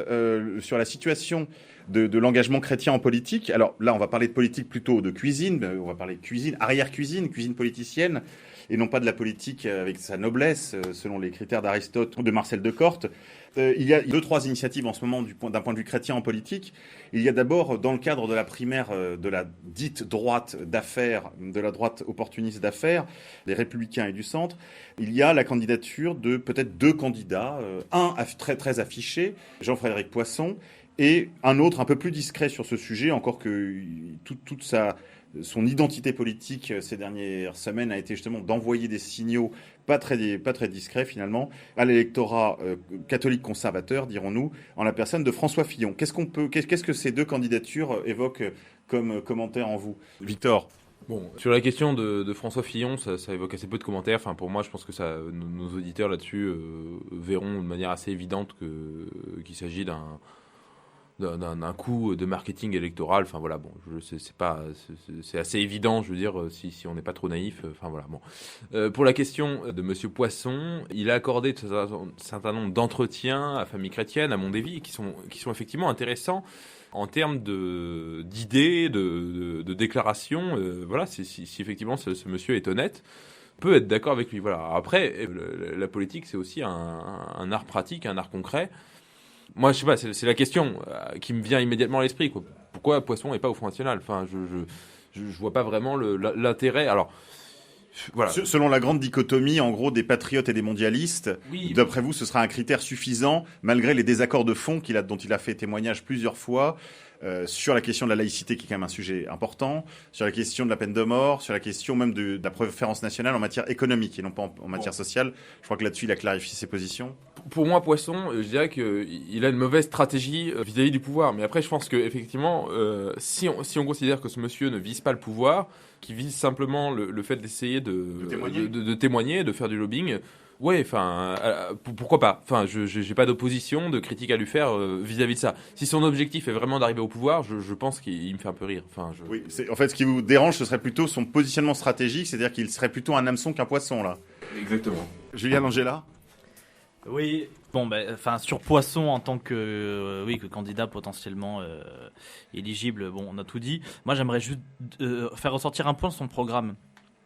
S1: sur la situation de l'engagement chrétien en politique. Alors là, on va parler de politique plutôt de cuisine, on va parler de cuisine, arrière-cuisine, cuisine politicienne, et non pas de la politique avec sa noblesse, selon les critères d'Aristote ou de Marcel de Corte. Il y a 2-3 initiatives en ce moment d'un point de vue chrétien en politique. Il y a d'abord, dans le cadre de la primaire de la dite droite d'affaires, de la droite opportuniste d'affaires, des Républicains et du Centre, il y a la candidature de peut-être 2 candidats, un très, très affiché, Jean-Frédéric Poisson, et un autre un peu plus discret sur ce sujet, encore que toute son identité politique ces dernières semaines a été justement d'envoyer des signaux pas très discrets finalement à l'électorat catholique conservateur, dirons-nous, en la personne de François Fillon. Qu'est-ce que ces 2 candidatures évoquent comme commentaire en vous, Victor?
S3: Bon, sur la question de François Fillon, ça évoque assez peu de commentaires. Enfin, pour moi, je pense que nos auditeurs là-dessus verront de manière assez évidente qu'il s'agit d'un coup de marketing électoral. Enfin voilà, bon, c'est assez évident, je veux dire, si on n'est pas trop naïf. Enfin voilà, bon. Pour la question de Monsieur Poisson, il a accordé un certain nombre d'entretiens à Famille Chrétienne, à Mondévy, qui sont effectivement intéressants en termes d'idées, de déclarations. Voilà, si effectivement ce monsieur est honnête, on peut être d'accord avec lui. Voilà. Après, la politique, c'est aussi un art pratique, un art concret. Moi, je sais pas, c'est la question qui me vient immédiatement à l'esprit, quoi. Pourquoi Poisson n'est pas au Front National ? Enfin, je vois pas vraiment l'intérêt. Alors, voilà.
S1: Selon la grande dichotomie, en gros, des patriotes et des mondialistes, oui. D'après vous, ce sera un critère suffisant, malgré les désaccords de fond dont il a fait témoignage plusieurs fois, sur la question de la laïcité, qui est quand même un sujet important, sur la question de la peine de mort, sur la question même de la préférence nationale en matière économique et non pas en matière sociale. Je crois que là-dessus, il a clarifié ses positions.
S3: Pour moi, Poisson, je dirais qu'il a une mauvaise stratégie vis-à-vis du pouvoir. Mais après, je pense qu'effectivement, si on considère que ce monsieur ne vise pas le pouvoir, qu'il vise simplement le fait d'essayer de témoigner, de faire du lobbying, ouais, enfin, pourquoi pas ? Enfin, j'ai pas d'opposition, de critique à lui faire vis-à-vis de ça. Si son objectif est vraiment d'arriver au pouvoir, je pense qu'il me fait un peu rire. Enfin,
S1: Oui, en fait, ce qui vous dérange, ce serait plutôt son positionnement stratégique, c'est-à-dire qu'il serait plutôt un hameçon qu'un poisson, là.
S3: Exactement.
S1: Julien Angela ?
S2: Oui, bon, sur Poisson en tant que candidat potentiellement éligible, bon, on a tout dit. Moi, j'aimerais juste faire ressortir un point de son programme.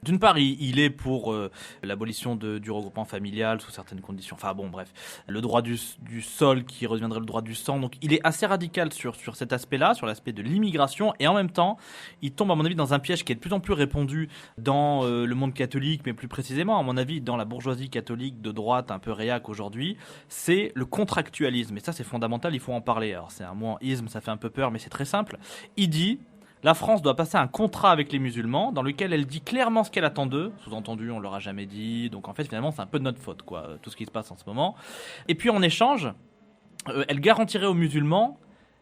S2: D'une part, il est pour l'abolition du regroupement familial sous certaines conditions. Enfin bon, bref, le droit du sol qui reviendrait le droit du sang. Donc, il est assez radical sur cet aspect-là, sur l'aspect de l'immigration. Et en même temps, il tombe, à mon avis, dans un piège qui est de plus en plus répandu dans le monde catholique, mais plus précisément, à mon avis, dans la bourgeoisie catholique de droite un peu réac aujourd'hui. C'est le contractualisme. Et ça, c'est fondamental, il faut en parler. Alors, c'est un mot en isme, ça fait un peu peur, mais c'est très simple. Il dit... la France doit passer un contrat avec les musulmans dans lequel elle dit clairement ce qu'elle attend d'eux. Sous-entendu, on leur a jamais dit. Donc en fait, finalement, c'est un peu de notre faute, quoi, tout ce qui se passe en ce moment. Et puis en échange, elle garantirait aux musulmans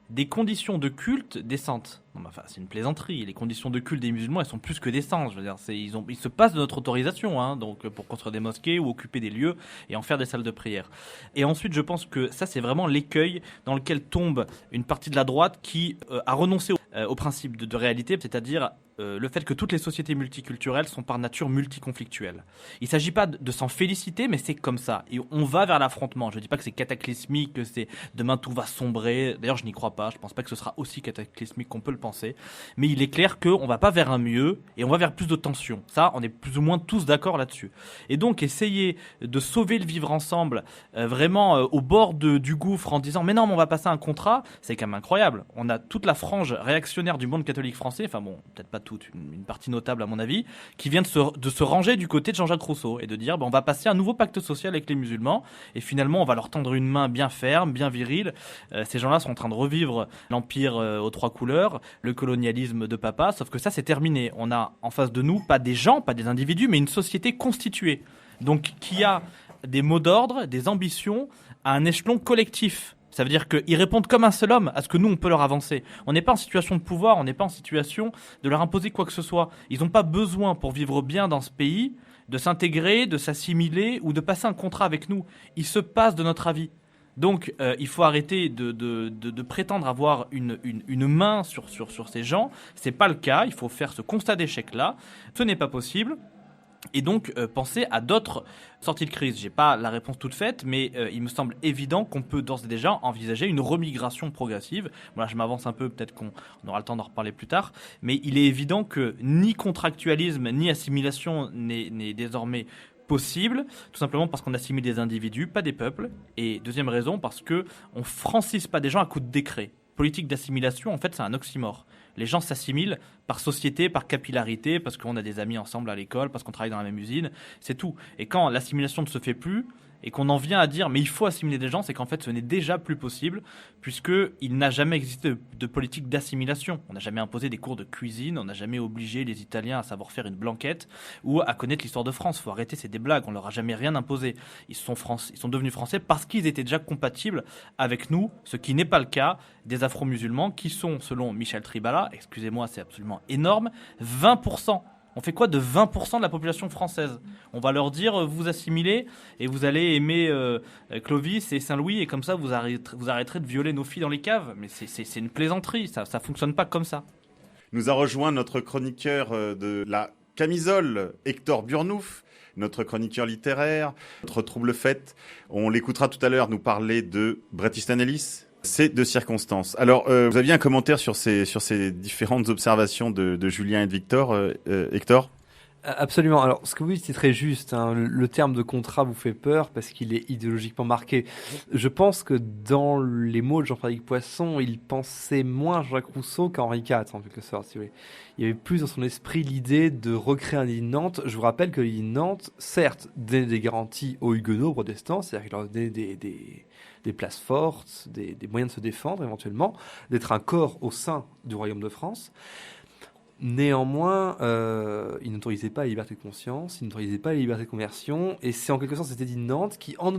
S2: des conditions de culte décentes. Non, mais enfin, c'est une plaisanterie. Les conditions de culte des musulmans, elles sont plus que décentes. Je veux dire, ils se passent de notre autorisation, hein, donc pour construire des mosquées ou occuper des lieux et en faire des salles de prière. Et ensuite, je pense que ça, c'est vraiment l'écueil dans lequel tombe une partie de la droite qui a renoncé au principe de réalité, c'est-à-dire le fait que toutes les sociétés multiculturelles sont par nature multiconflictuelles. Il ne s'agit pas de s'en féliciter, mais c'est comme ça. Et on va vers l'affrontement. Je ne dis pas que c'est cataclysmique, que c'est demain tout va sombrer. D'ailleurs, je n'y crois pas. Je ne pense pas que ce sera aussi cataclysmique qu'on peut le penser. Mais il est clair qu'on ne va pas vers un mieux et on va vers plus de tension. Ça, on est plus ou moins tous d'accord là-dessus. Et donc, essayer de sauver le vivre ensemble vraiment au bord du gouffre en disant « Mais non, mais on va passer un contrat », c'est quand même incroyable. On a toute la frange réactionnaire du monde catholique français, enfin bon, peut-être pas toute, une partie notable à mon avis, qui vient de se ranger du côté de Jean-Jacques Rousseau et de dire on va passer un nouveau pacte social avec les musulmans et finalement on va leur tendre une main bien ferme, bien virile. Ces gens-là sont en train de revivre l'empire aux 3 couleurs, le colonialisme de papa, sauf que ça c'est terminé. On a en face de nous pas des gens, pas des individus, mais une société constituée, donc qui a des mots d'ordre, des ambitions à un échelon collectif. Ça veut dire qu'ils répondent comme un seul homme à ce que nous, on peut leur avancer. On n'est pas en situation de pouvoir, on n'est pas en situation de leur imposer quoi que ce soit. Ils n'ont pas besoin, pour vivre bien dans ce pays, de s'intégrer, de s'assimiler ou de passer un contrat avec nous. Ils se passent de notre avis. Donc, il faut arrêter de prétendre avoir une main sur ces gens. Ce n'est pas le cas. Il faut faire ce constat d'échec-là. Ce n'est pas possible. Et donc, penser à d'autres sorties de crise. Je n'ai pas la réponse toute faite, mais il me semble évident qu'on peut d'ores et déjà envisager une remigration progressive. Voilà, je m'avance un peu, peut-être qu'on aura le temps d'en reparler plus tard. Mais il est évident que ni contractualisme, ni assimilation n'est désormais possible, tout simplement parce qu'on assimile des individus, pas des peuples. Et deuxième raison, parce qu'on ne francise pas des gens à coup de décret. Politique d'assimilation, en fait, c'est un oxymore. Les gens s'assimilent par société, par capillarité, parce qu'on a des amis ensemble à l'école, parce qu'on travaille dans la même usine, c'est tout. Et quand l'assimilation ne se fait plus, et qu'on en vient à dire mais il faut assimiler des gens, c'est qu'en fait ce n'est déjà plus possible, puisqu'il n'a jamais existé de politique d'assimilation. On n'a jamais imposé des cours de cuisine, on n'a jamais obligé les Italiens à savoir faire une blanquette ou à connaître l'histoire de France. Il faut arrêter, c'est des blagues, on leur a jamais rien imposé. Ils sont devenus français parce qu'ils étaient déjà compatibles avec nous, ce qui n'est pas le cas des Afro-musulmans qui sont, selon Michel Tribala, excusez-moi, c'est absolument énorme, 20%. On fait quoi de 20% de la population française ? On va leur dire vous assimilez et vous allez aimer Clovis et Saint-Louis et comme ça vous arrêterez de violer nos filles dans les caves. Mais c'est une plaisanterie, ça fonctionne pas comme ça.
S1: Nous a rejoint notre chroniqueur de la camisole, Hector Burnouf, notre chroniqueur littéraire, notre trouble fête. On l'écoutera tout à l'heure nous parler de Bret Easton Ellis. C'est de circonstances. Alors, vous aviez un commentaire sur ces différentes observations de Julien et de Victor, Hector ?
S5: Absolument. Alors, ce que vous dites, c'est très juste. Hein. Le terme de contrat vous fait peur parce qu'il est idéologiquement marqué. Je pense que dans les mots de Jean-Frédéric Poisson, il pensait moins Jacques Rousseau qu'Henri IV, en quelque sorte, si vous voulez. Il y avait plus dans son esprit l'idée de recréer un édit de Nantes. Je vous rappelle que l'édit de Nantes, certes, donnait des garanties aux huguenots, aux protestants, c'est-à-dire qu'il leur donnait des places fortes, des moyens de se défendre éventuellement, d'être un corps au sein du royaume de France. Néanmoins, il n'autorisait pas la liberté de conscience, il n'autorisait pas la liberté de conversion, et c'est en quelque sorte cet édit de Nantes qui, en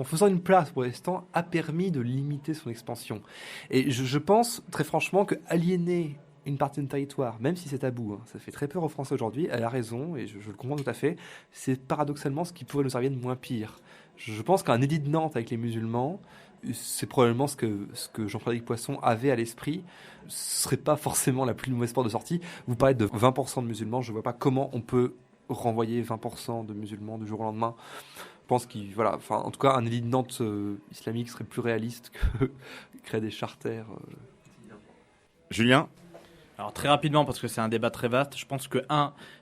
S5: faisant une place aux protestants, a permis de limiter son expansion. Et je pense très franchement que aliéner une partie de territoire, même si c'est tabou, hein, ça fait très peur aux Français aujourd'hui, elle a raison, et je le comprends tout à fait, c'est paradoxalement ce qui pourrait nous servir de moins pire. Je pense qu'un édit de Nantes avec les musulmans, c'est probablement ce que Jean-Frédéric Poisson avait à l'esprit. Ce serait pas forcément la plus mauvaise porte de sortie. Vous parlez de 20% de musulmans, je vois pas comment on peut renvoyer 20% de musulmans du jour au lendemain. Je pense en tout cas, un édit de Nantes islamique serait plus réaliste que créer des charters.
S1: Julien ?
S2: Alors très rapidement, parce que c'est un débat très vaste, je pense que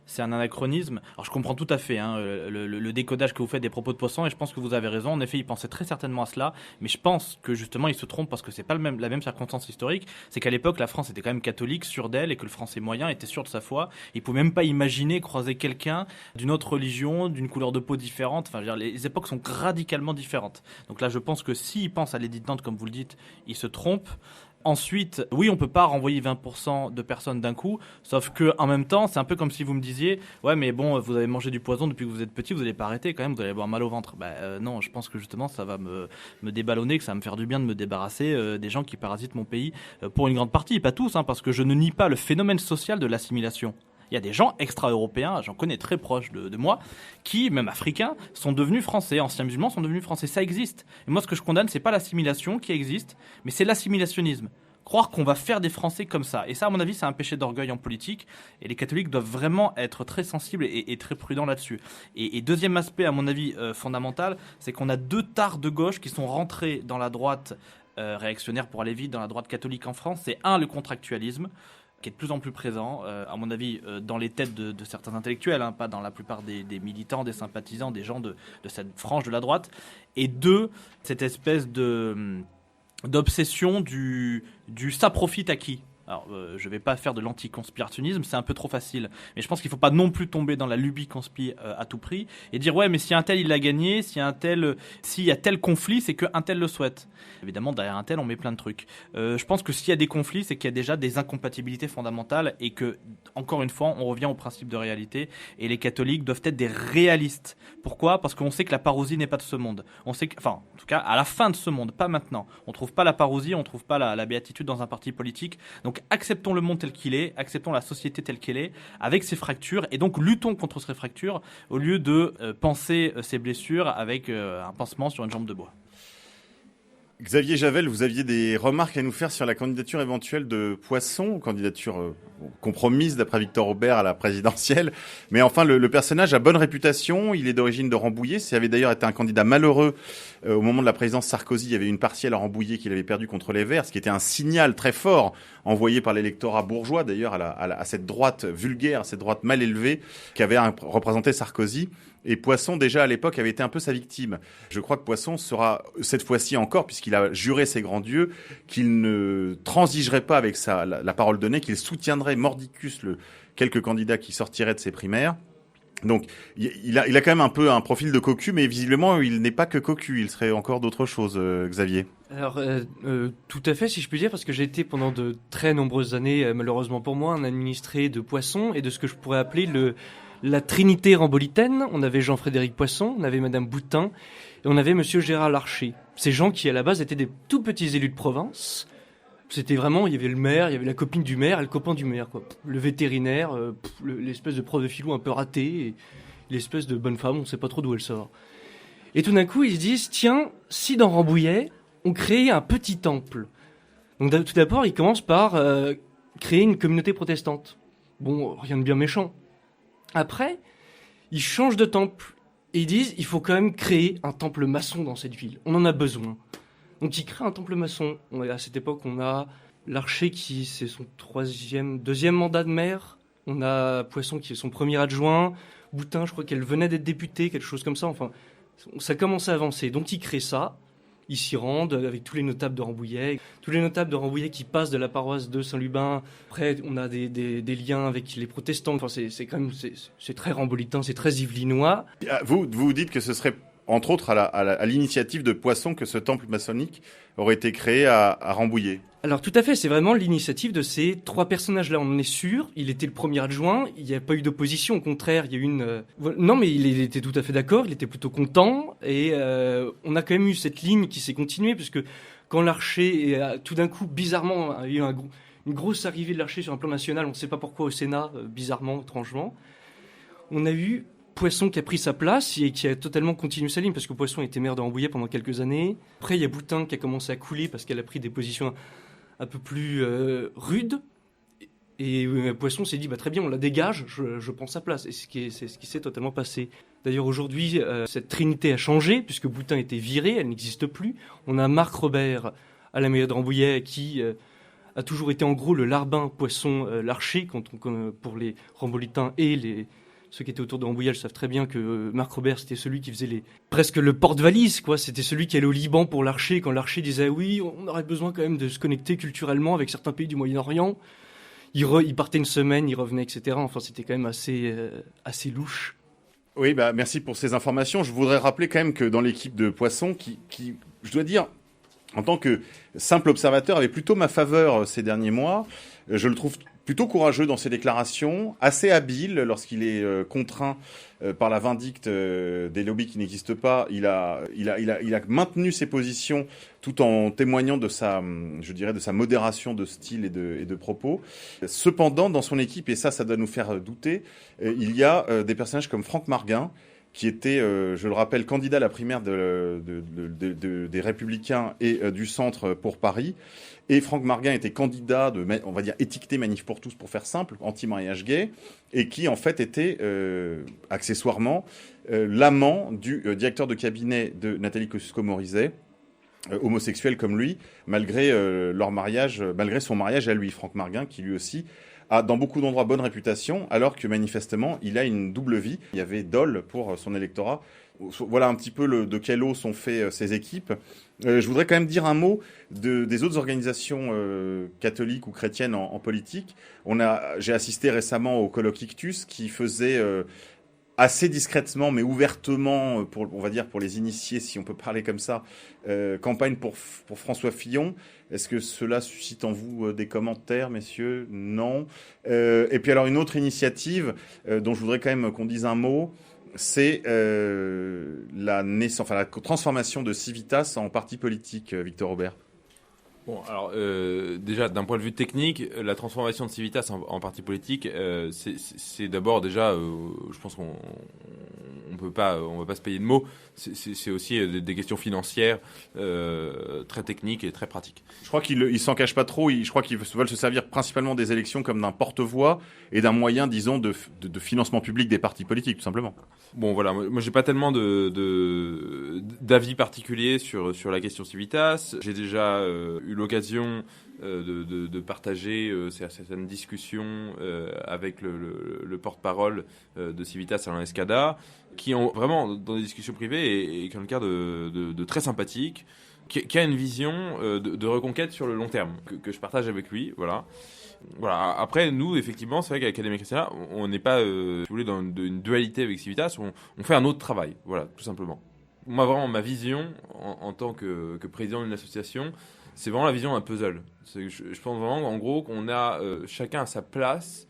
S2: c'est un anachronisme. Alors je comprends tout à fait le décodage que vous faites des propos de Poisson, et je pense que vous avez raison. En effet, il pensait très certainement à cela, mais je pense que justement il se trompe parce que c'est pas la même circonstance historique. C'est qu'à l'époque, la France était quand même catholique, sûre d'elle, et que le Français moyen était sûr de sa foi. Il pouvait même pas imaginer croiser quelqu'un d'une autre religion, d'une couleur de peau différente. Enfin, je veux dire, les époques sont radicalement différentes. Donc là, je pense que s'il pense à l'édit de Nantes, comme vous le dites, il se trompe. Ensuite, oui, on peut pas renvoyer 20% de personnes d'un coup, sauf que en même temps, c'est un peu comme si vous me disiez, ouais, mais bon, vous avez mangé du poison depuis que vous êtes petit, vous allez pas arrêter quand même, vous allez avoir mal au ventre. Non, je pense que justement, ça va me déballonner, que ça va me faire du bien de me débarrasser des gens qui parasitent mon pays, pour une grande partie, pas tous, parce que je ne nie pas le phénomène social de l'assimilation. Il y a des gens extra-européens, j'en connais très proches de moi, qui, même africains, sont devenus français, anciens musulmans sont devenus français. Ça existe. Et moi, ce que je condamne, c'est pas l'assimilation qui existe, mais c'est l'assimilationnisme. Croire qu'on va faire des Français comme ça. Et ça, à mon avis, c'est un péché d'orgueil en politique. Et les catholiques doivent vraiment être très sensibles et très prudents là-dessus. Et deuxième aspect, à mon avis, fondamental, c'est qu'on a 2 tares de gauche qui sont rentrés dans la droite réactionnaire, pour aller vite, dans la droite catholique en France. C'est le contractualisme, qui est de plus en plus présent, à mon avis, dans les têtes de certains intellectuels, pas dans la plupart des militants, des sympathisants, des gens de cette frange de la droite. Et 2, cette espèce d'obsession du ça profite à qui. Alors, je vais pas faire de l'anticonspirationnisme, c'est un peu trop facile. Mais je pense qu'il faut pas non plus tomber dans la lubie conspi à tout prix et dire ouais, mais si un tel il l'a gagné, s'il y a tel conflit, c'est que un tel le souhaite. Évidemment, derrière un tel, on met plein de trucs. Je pense que s'il y a des conflits, c'est qu'il y a déjà des incompatibilités fondamentales et que, encore une fois, on revient au principe de réalité. Et les catholiques doivent être des réalistes. Pourquoi ? Parce qu'on sait que la parousie n'est pas de ce monde. On sait que, en tout cas, à la fin de ce monde, pas maintenant. On trouve pas la parousie, on trouve pas la béatitude dans un parti politique. Donc acceptons le monde tel qu'il est, acceptons la société telle qu'elle est, avec ses fractures, et donc luttons contre ces fractures au lieu de panser ses blessures avec un pansement sur une jambe de bois.
S1: Xavier Javel, vous aviez des remarques à nous faire sur la candidature éventuelle de Poisson, candidature compromise d'après Victor Aubert à la présidentielle. Mais enfin, le personnage a bonne réputation, il est d'origine de Rambouillet. Ça avait d'ailleurs été un candidat malheureux au moment de la présidence Sarkozy. Il y avait une partielle à Rambouillet qu'il avait perdue contre les Verts, ce qui était un signal très fort envoyé par l'électorat bourgeois, d'ailleurs, à cette droite vulgaire, à cette droite mal élevée qu'avait représenté Sarkozy. Et Poisson, déjà à l'époque, avait été un peu sa victime. Je crois que Poisson sera, cette fois-ci encore, puisqu'il a juré ses grands dieux, qu'il ne transigerait pas avec la parole donnée, qu'il soutiendrait mordicus quelques candidats qui sortiraient de ses primaires. Donc, il a quand même un peu un profil de cocu, mais visiblement, il n'est pas que cocu, il serait encore d'autres choses, Xavier.
S6: Alors, tout à fait, si je puis dire, parce que j'ai été pendant de très nombreuses années, malheureusement pour moi, un administré de Poisson et de ce que je pourrais appeler la trinité rambolitaine. On avait Jean-Frédéric Poisson, on avait Madame Boutin, et on avait Monsieur Gérard Larcher. Ces gens qui, à la base, étaient des tout petits élus de province. C'était vraiment, il y avait le maire, il y avait la copine du maire et le copain du maire, quoi. Le vétérinaire, l'espèce de prof de philo un peu raté, et l'espèce de bonne femme, on ne sait pas trop d'où elle sort. Et tout d'un coup, ils se disent, tiens, si dans Rambouillet, on créait un petit temple. Donc tout d'abord, ils commencent par créer une communauté protestante. Bon, rien de bien méchant. Après, ils changent de temple et ils disent il faut quand même créer un temple maçon dans cette ville. On en a besoin. Donc ils créent un temple maçon. À cette époque, on a Larcher qui c'est son deuxième mandat de maire. On a Poisson qui est son premier adjoint. Boutin, je crois qu'elle venait d'être députée, quelque chose comme ça. Enfin, ça commence à avancer. Donc ils créent ça. Ils s'y rendent avec tous les notables de Rambouillet. Tous les notables de Rambouillet qui passent de la paroisse de Saint-Lubin. Après, on a des liens avec les protestants. Enfin, c'est quand même, c'est très rambolitain, c'est très yvelinois.
S1: Vous dites que ce serait, entre autres, à l'initiative de Poisson que ce temple maçonnique aurait été créé à Rambouillet.
S6: Alors tout à fait, c'est vraiment l'initiative de ces 3 personnages-là, on en est sûr. Il était le premier adjoint, il n'y a pas eu d'opposition, au contraire, il y a eu Non, mais il était tout à fait d'accord, il était plutôt content, et on a quand même eu cette ligne qui s'est continuée, puisque quand Larcher, tout d'un coup, bizarrement, il y a eu une grosse arrivée de Larcher sur un plan national, on ne sait pas pourquoi au Sénat, bizarrement, étrangement, on a eu Poisson qui a pris sa place et qui a totalement continué sa ligne, parce que Poisson était maire de Rambouillet pendant quelques années. Après, il y a Boutin qui a commencé à couler parce qu'elle a pris des positions un peu plus rudes. Et Poisson s'est dit, très bien, on la dégage, je prends sa place. Et c'est ce qui s'est totalement passé. D'ailleurs, aujourd'hui, cette trinité a changé, puisque Boutin était virée, elle n'existe plus. On a Marc Robert à la mairie de Rambouillet qui a toujours été en gros le larbin Poisson-Larcher pour les Rambolitains et ceux qui étaient autour de Rambouillet savent très bien que Marc Robert, c'était celui qui faisait presque le porte-valise, quoi. C'était celui qui allait au Liban pour Larcher, quand Larcher disait oui, on aurait besoin quand même de se connecter culturellement avec certains pays du Moyen-Orient. Il partait une semaine, il revenait, etc. Enfin, c'était quand même assez louche.
S1: Oui, merci pour ces informations. Je voudrais rappeler quand même que dans l'équipe de Poisson, qui je dois dire, en tant que simple observateur, avait plutôt ma faveur ces derniers mois. Je le trouve plutôt courageux dans ses déclarations, assez habile lorsqu'il est contraint par la vindicte des lobbies qui n'existent pas. Il a maintenu ses positions tout en témoignant de sa modération de style et de propos. Cependant, dans son équipe, et ça doit nous faire douter, il y a des personnages comme Franck Marguin, qui était, je le rappelle, candidat à la primaire des Républicains et du Centre pour Paris. Et Franck Marguin était candidat on va dire, étiqueté Manif pour tous, pour faire simple, anti-mariage gay, et qui, en fait, était, accessoirement, l'amant du directeur de cabinet de Nathalie Kosciusko-Morizet, homosexuel comme lui, malgré son mariage à lui, Franck Marguin, qui lui aussi a dans beaucoup d'endroits bonne réputation, alors que manifestement, il a une double vie. Il y avait Dole pour son électorat. Voilà un petit peu de quel eau sont faits ces équipes. Je voudrais quand même dire un mot des autres organisations catholiques ou chrétiennes en politique. J'ai assisté récemment au colloque Ictus qui faisait assez discrètement mais ouvertement, on va dire pour les initiés, si on peut parler comme ça, campagne pour François Fillon. Est-ce que cela suscite en vous des commentaires, messieurs? Non. Et puis alors une autre initiative dont je voudrais quand même qu'on dise un mot, c'est la transformation de Civitas en parti politique, Victor Aubert.
S3: Bon, alors déjà d'un point de vue technique, la transformation de Civitas en parti politique, c'est d'abord déjà, je pense qu'on va pas se payer de mots. C'est aussi des questions financières très techniques et très pratiques.
S1: Je crois qu'ils s'en cachent pas trop. Je crois qu'ils veulent se servir principalement des élections comme d'un porte-voix et d'un moyen, disons, de financement public des partis politiques, tout simplement.
S3: Bon, voilà. Moi, j'ai pas tellement d'avis particuliers sur la question Civitas. J'ai déjà eu l'occasion de partager certaines discussions avec le porte-parole de Civitas, Alain Escada, qui ont vraiment, dans des discussions privées, et qui ont le cas de très sympathique, qui a une vision de reconquête sur le long terme, que je partage avec lui, voilà. Voilà. Après, nous, effectivement, c'est vrai qu'à l'Académie Christiana, on n'est pas, si vous voulez, dans une dualité avec Civitas, on fait un autre travail, voilà, tout simplement. Moi, vraiment, ma vision, en tant que président d'une association, c'est vraiment la vision d'un puzzle. Je pense vraiment, en gros, qu'on a chacun à sa place,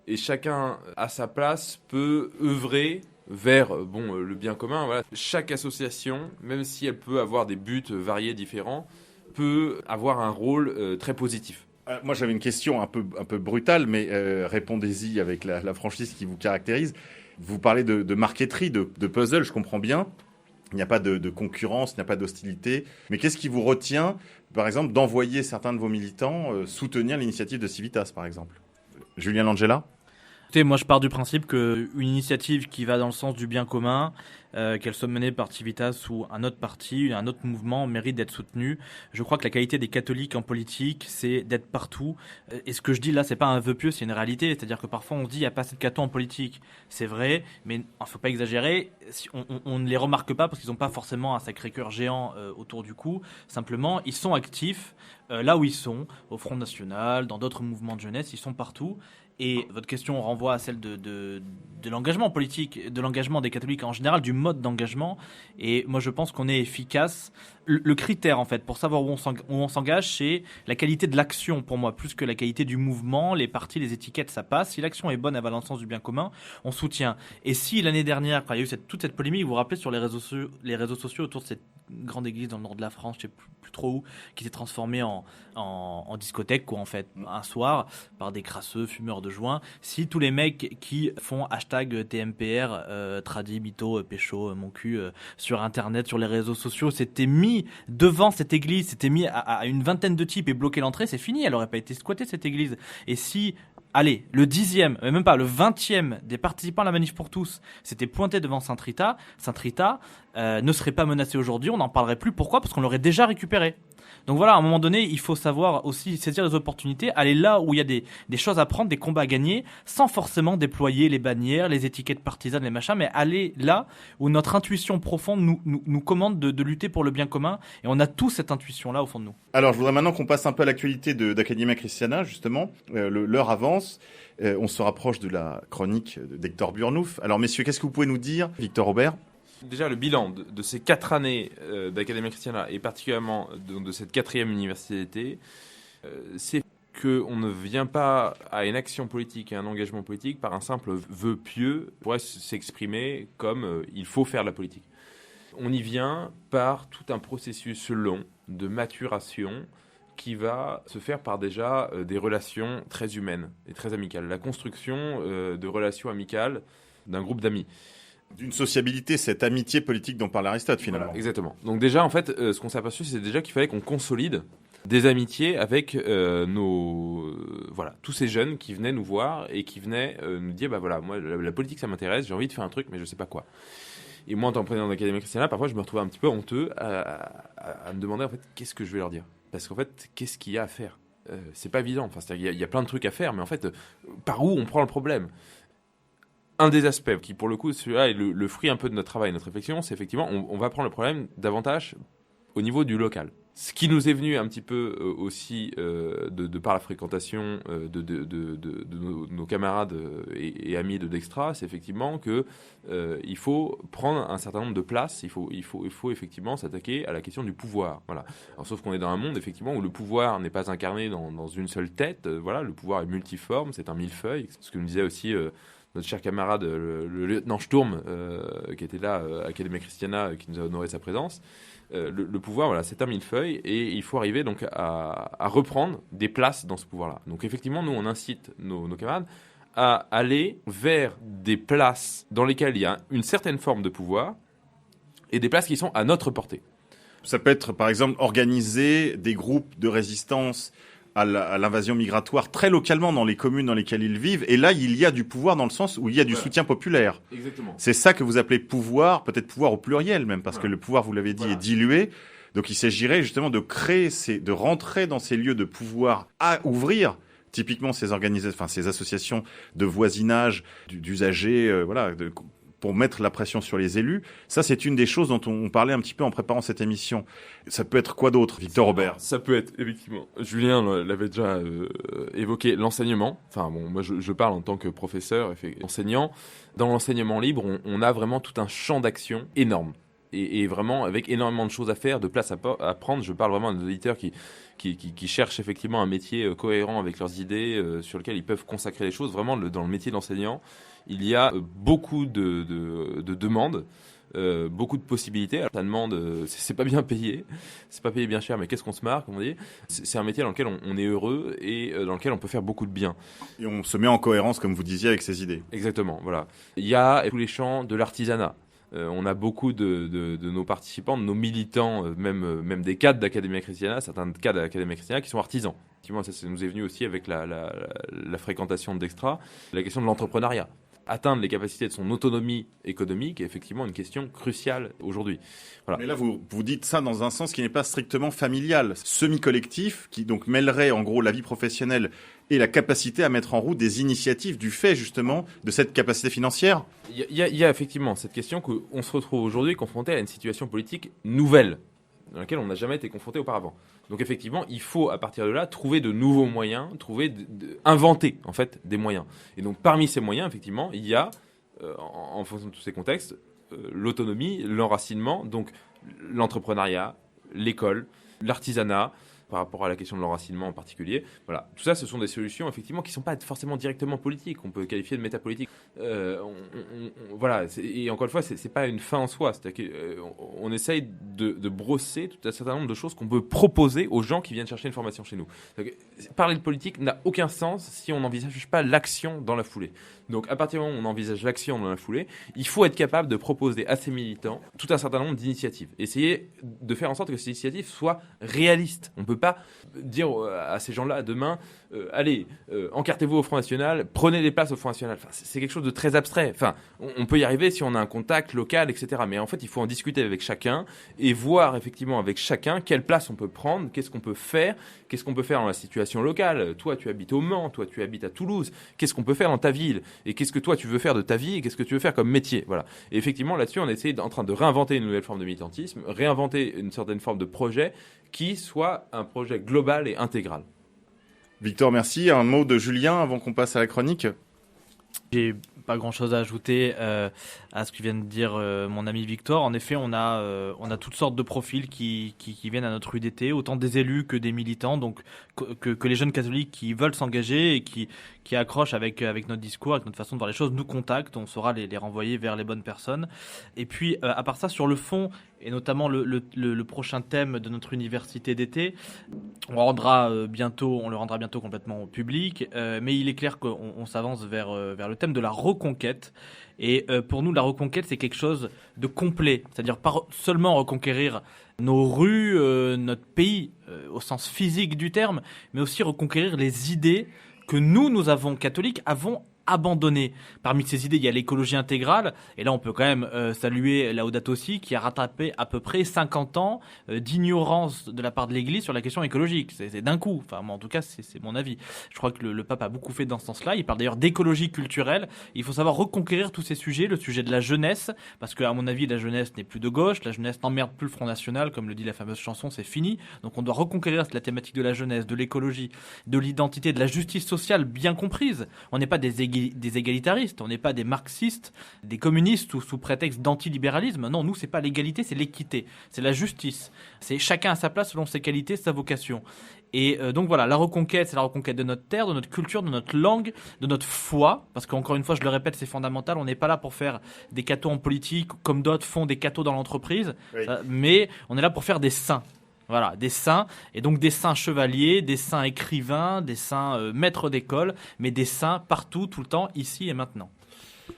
S3: et chacun à sa place peut œuvrer vers le bien commun. Voilà. Chaque association, même si elle peut avoir des buts variés, différents, peut avoir un rôle très positif.
S1: Moi, j'avais une question un peu brutale, mais répondez-y avec la franchise qui vous caractérise. Vous parlez de marqueterie, de puzzle, je comprends bien. Il n'y a pas de concurrence, il n'y a pas d'hostilité. Mais qu'est-ce qui vous retient, par exemple, d'envoyer certains de vos militants soutenir l'initiative de Civitas, par exemple? Julien Langella?
S2: Écoutez, moi je pars du principe qu'une initiative qui va dans le sens du bien commun, qu'elle soit menée par Civitas ou un autre parti, un autre mouvement, mérite d'être soutenue. Je crois que la qualité des catholiques en politique, c'est d'être partout. Et ce que je dis là, c'est pas un vœu pieux, c'est une réalité. C'est-à-dire que parfois on se dit il n'y a pas assez de cathos en politique. C'est vrai, mais il ne faut pas exagérer. On ne les remarque pas parce qu'ils n'ont pas forcément un Sacré-Cœur géant autour du cou. Simplement, ils sont actifs là où ils sont, au Front National, dans d'autres mouvements de jeunesse, ils sont partout. Et votre question renvoie à celle de l'engagement politique, de l'engagement des catholiques en général, du mode d'engagement. Et moi, je pense qu'on est efficace. Le critère, en fait, pour savoir où on s'engage, c'est la qualité de l'action, pour moi, plus que la qualité du mouvement. Les partis, les étiquettes, ça passe. Si l'action est bonne, elle va dans le sens du bien commun, on soutient. Et si l'année dernière, quand il y a eu toute cette polémique, vous vous rappelez sur les réseaux sociaux autour de cette grande église dans le nord de la France, je ne sais plus trop où, qui s'est transformée en discothèque, quoi, en fait, un soir, par des crasseux fumeurs de joint. Si tous les mecs qui font hashtag TMPR, tradi, mytho, pécho, mon cul, sur Internet, sur les réseaux sociaux, s'étaient mis devant cette église, s'étaient mis à une vingtaine de types et bloqué l'entrée, c'est fini, elle n'aurait pas été squattée, cette église. Et si... Allez, le 10e, même pas, le 20e des participants à la Manif pour tous s'était pointé devant Saint-Rita ne serait pas menacé aujourd'hui, on n'en parlerait plus. Pourquoi ? Parce qu'on l'aurait déjà récupéré. Donc voilà, à un moment donné, il faut savoir aussi saisir les opportunités, aller là où il y a des choses à prendre, des combats à gagner, sans forcément déployer les bannières, les étiquettes partisanes, les machins, mais aller là où notre intuition profonde nous commande de lutter pour le bien commun, et on a tous cette intuition-là au fond de nous.
S1: Alors, je voudrais maintenant qu'on passe un peu à l'actualité d'Academia Christiana, justement. L'heure avance, on se rapproche de la chronique d'Hector Burnouf. Alors, messieurs, qu'est-ce que vous pouvez nous dire, Victor Aubert ?
S3: Déjà, le bilan de ces 4 années d'Academia Christiana, et particulièrement de cette 4e université d'été, c'est qu'on ne vient pas à une action politique et un engagement politique par un simple vœu pieux pour s'exprimer comme il faut faire de la politique. On y vient par tout un processus long de maturation qui va se faire par déjà des relations très humaines et très amicales. La construction de relations amicales d'un groupe d'amis.
S1: D'une sociabilité, cette amitié politique dont parle Aristote, finalement.
S3: Voilà, exactement. Donc déjà, en fait, ce qu'on s'est aperçu, c'est déjà qu'il fallait qu'on consolide des amitiés avec tous ces jeunes qui venaient nous voir et qui venaient nous dire, moi, la politique, ça m'intéresse, j'ai envie de faire un truc, mais je sais pas quoi. Et moi, en tant que président d'Academia Christiana, parfois, je me retrouvais un petit peu honteux à me demander, en fait, qu'est-ce que je vais leur dire ? Parce qu'en fait, qu'est-ce qu'il y a à faire ? C'est pas évident. Enfin, il y a plein de trucs à faire, mais en fait, par où on prend le problème ? Un des aspects qui, pour le coup, celui-là est le fruit un peu de notre travail, notre réflexion, c'est effectivement, on va prendre le problème davantage au niveau du local. Ce qui nous est venu un petit peu aussi de par la fréquentation de nos camarades et amis de Dextra, c'est effectivement que il faut prendre un certain nombre de places. Il faut effectivement s'attaquer à la question du pouvoir. Voilà. Alors, sauf qu'on est dans un monde effectivement où le pouvoir n'est pas incarné dans une seule tête. Le pouvoir est multiforme, c'est un millefeuille. Ce que nous disait aussi notre cher camarade, le lieutenant Sturm, qui était là à Academia Christiana, qui nous a honoré sa présence. Le pouvoir, c'est un millefeuille, et il faut arriver donc à reprendre des places dans ce pouvoir-là. Donc effectivement, nous, on incite nos camarades à aller vers des places dans lesquelles il y a une certaine forme de pouvoir, et des places qui sont à notre portée.
S1: Ça peut être, par exemple, organiser des groupes de résistance à l'invasion migratoire très localement dans les communes dans lesquelles ils vivent. Et là, il y a du pouvoir dans le sens où il y a du soutien populaire.
S3: Exactement.
S1: C'est ça que vous appelez pouvoir, peut-être pouvoir au pluriel même, parce que le pouvoir, vous l'avez dit, est dilué. Donc il s'agirait justement de créer, de rentrer dans ces lieux de pouvoir à ouvrir. Typiquement, ces associations de voisinage, d'usagers, pour mettre la pression sur les élus. Ça, c'est une des choses dont on parlait un petit peu en préparant cette émission. Ça peut être quoi d'autre, Victor Robert ?
S3: Ça peut être, effectivement, Julien l'avait déjà évoqué, l'enseignement. Enfin, bon, moi, je parle en tant que professeur, enseignant. Dans l'enseignement libre, on a vraiment tout un champ d'action énorme. Et vraiment, avec énormément de choses à faire, de place à prendre. Je parle vraiment à nos auditeurs qui cherchent effectivement un métier cohérent avec leurs idées, sur lequel ils peuvent consacrer les choses. Vraiment, dans le métier d'enseignant, il y a beaucoup de demandes, beaucoup de possibilités. Alors, la demande, c'est pas bien payé, c'est pas payé bien cher, mais qu'est-ce qu'on se marre, comme on dit. C'est un métier dans lequel on est heureux et dans lequel on peut faire beaucoup de bien.
S1: Et on se met en cohérence, comme vous disiez, avec ses idées.
S3: Exactement, voilà. Il y a tous les champs de l'artisanat. On a beaucoup de nos participants, de nos militants, même des cadres d'Academia Christiana, certains cadres d'Academia Christiana qui sont artisans. Effectivement, ça nous est venu aussi avec la fréquentation de Dextra, la question de l'entrepreneuriat. Atteindre les capacités de son autonomie économique est effectivement une question cruciale aujourd'hui. Voilà.
S1: Mais là, vous dites ça dans un sens qui n'est pas strictement familial, semi-collectif, qui donc mêlerait en gros la vie professionnelle et la capacité à mettre en route des initiatives du fait justement de cette capacité financière.
S3: Il y a effectivement cette question qu'on se retrouve aujourd'hui confronté à une situation politique nouvelle, dans laquelle on n'a jamais été confronté auparavant. Donc effectivement, il faut à partir de là trouver de nouveaux moyens, inventer en fait des moyens. Et donc parmi ces moyens, effectivement, il y a, en fonction de tous ces contextes, l'autonomie, l'enracinement, donc l'entrepreneuriat, l'école, l'artisanat, par rapport à la question de l'enracinement en particulier. Voilà. Tout ça, ce sont des solutions, effectivement, qui ne sont pas forcément directement politiques. On peut qualifier de métapolitique. Voilà. Et encore une fois, ce n'est pas une fin en soi. C'est-à-dire qu'on essaye de brosser tout un certain nombre de choses qu'on peut proposer aux gens qui viennent chercher une formation chez nous. Parler de politique n'a aucun sens si on n'envisage pas l'action dans la foulée. Donc, à partir du moment où on envisage l'action dans la foulée, il faut être capable de proposer à ces militants tout un certain nombre d'initiatives. Essayer de faire en sorte que ces initiatives soient réalistes. On ne peut pas dire à ces gens-là demain, allez, encartez-vous au Front National, prenez des places au Front National. Enfin, c'est quelque chose de très abstrait. Enfin, on peut y arriver si on a un contact local, etc. Mais en fait, il faut en discuter avec chacun et voir effectivement avec chacun quelle place on peut prendre, qu'est-ce qu'on peut faire dans la situation locale. Toi, tu habites au Mans, toi, tu habites à Toulouse. Qu'est-ce qu'on peut faire dans ta ville ? Et qu'est-ce que toi, tu veux faire de ta vie ? Et qu'est-ce que tu veux faire comme métier ? Voilà. Et effectivement, là-dessus, on essaie en train de réinventer une nouvelle forme de militantisme, réinventer une certaine forme de projet qui soit un projet global et intégral.
S1: Victor, merci. Un mot de Julien avant qu'on passe à la chronique ?
S2: J'ai pas grand chose à ajouter à ce que vient de dire mon ami Victor. En effet, on a toutes sortes de profils qui viennent à notre UDT, autant des élus que des militants, donc que les jeunes catholiques qui veulent s'engager et qui accrochent avec notre discours, avec notre façon de voir les choses, nous contactent, on saura les renvoyer vers les bonnes personnes. Et puis, à part ça, sur le fond, et notamment le prochain thème de notre université d'été, on le rendra bientôt complètement public, mais il est clair qu'on s'avance vers le thème de la reconquête. Et pour nous, la reconquête, c'est quelque chose de complet. C'est-à-dire pas seulement reconquérir nos rues, notre pays, au sens physique du terme, mais aussi reconquérir les idées que nous avons, catholiques, avons abandonné. Parmi ces idées, il y a l'écologie intégrale, et là on peut quand même saluer Laudato Si, qui a rattrapé à peu près 50 ans d'ignorance de la part de l'Église sur la question écologique. C'est d'un coup, enfin moi, en tout cas c'est mon avis. Je crois que le pape a beaucoup fait dans ce sens-là. Il parle d'ailleurs d'écologie culturelle. Il faut savoir reconquérir tous ces sujets, le sujet de la jeunesse, parce qu'à mon avis la jeunesse n'est plus de gauche, la jeunesse n'emmerde plus le Front National, comme le dit la fameuse chanson, c'est fini. Donc on doit reconquérir la thématique de la jeunesse, de l'écologie, de l'identité, de la justice sociale bien comprise. On n'est pas des égalitaristes, on n'est pas des marxistes, des communistes ou sous prétexte d'antilibéralisme. Non, nous, c'est pas l'égalité, c'est l'équité, c'est la justice. C'est chacun à sa place selon ses qualités, sa vocation. Et donc voilà, la reconquête, c'est la reconquête de notre terre, de notre culture, de notre langue, de notre foi, parce qu'encore une fois, je le répète, c'est fondamental. On n'est pas là pour faire des cathos en politique, comme d'autres font des cathos dans l'entreprise,
S1: oui.
S2: Mais on est là pour faire des saints. Voilà, des saints, et donc des saints chevaliers, des saints écrivains, des saints maîtres d'école, mais des saints partout, tout le temps, ici et maintenant.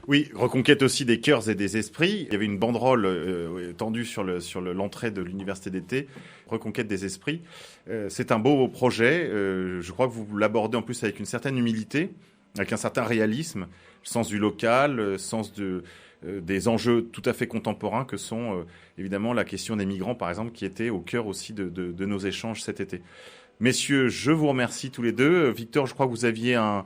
S1: Oui, reconquête aussi des cœurs et des esprits. Il y avait une banderole tendue sur l'entrée de l'université d'été, reconquête des esprits. C'est un beau projet. Je crois que vous l'abordez en plus avec une certaine humilité, avec un certain réalisme, le sens du local, le sens des enjeux tout à fait contemporains que sont évidemment la question des migrants, par exemple, qui était au cœur aussi de nos échanges cet été. Messieurs, je vous remercie tous les deux. Victor, je crois que vous aviez un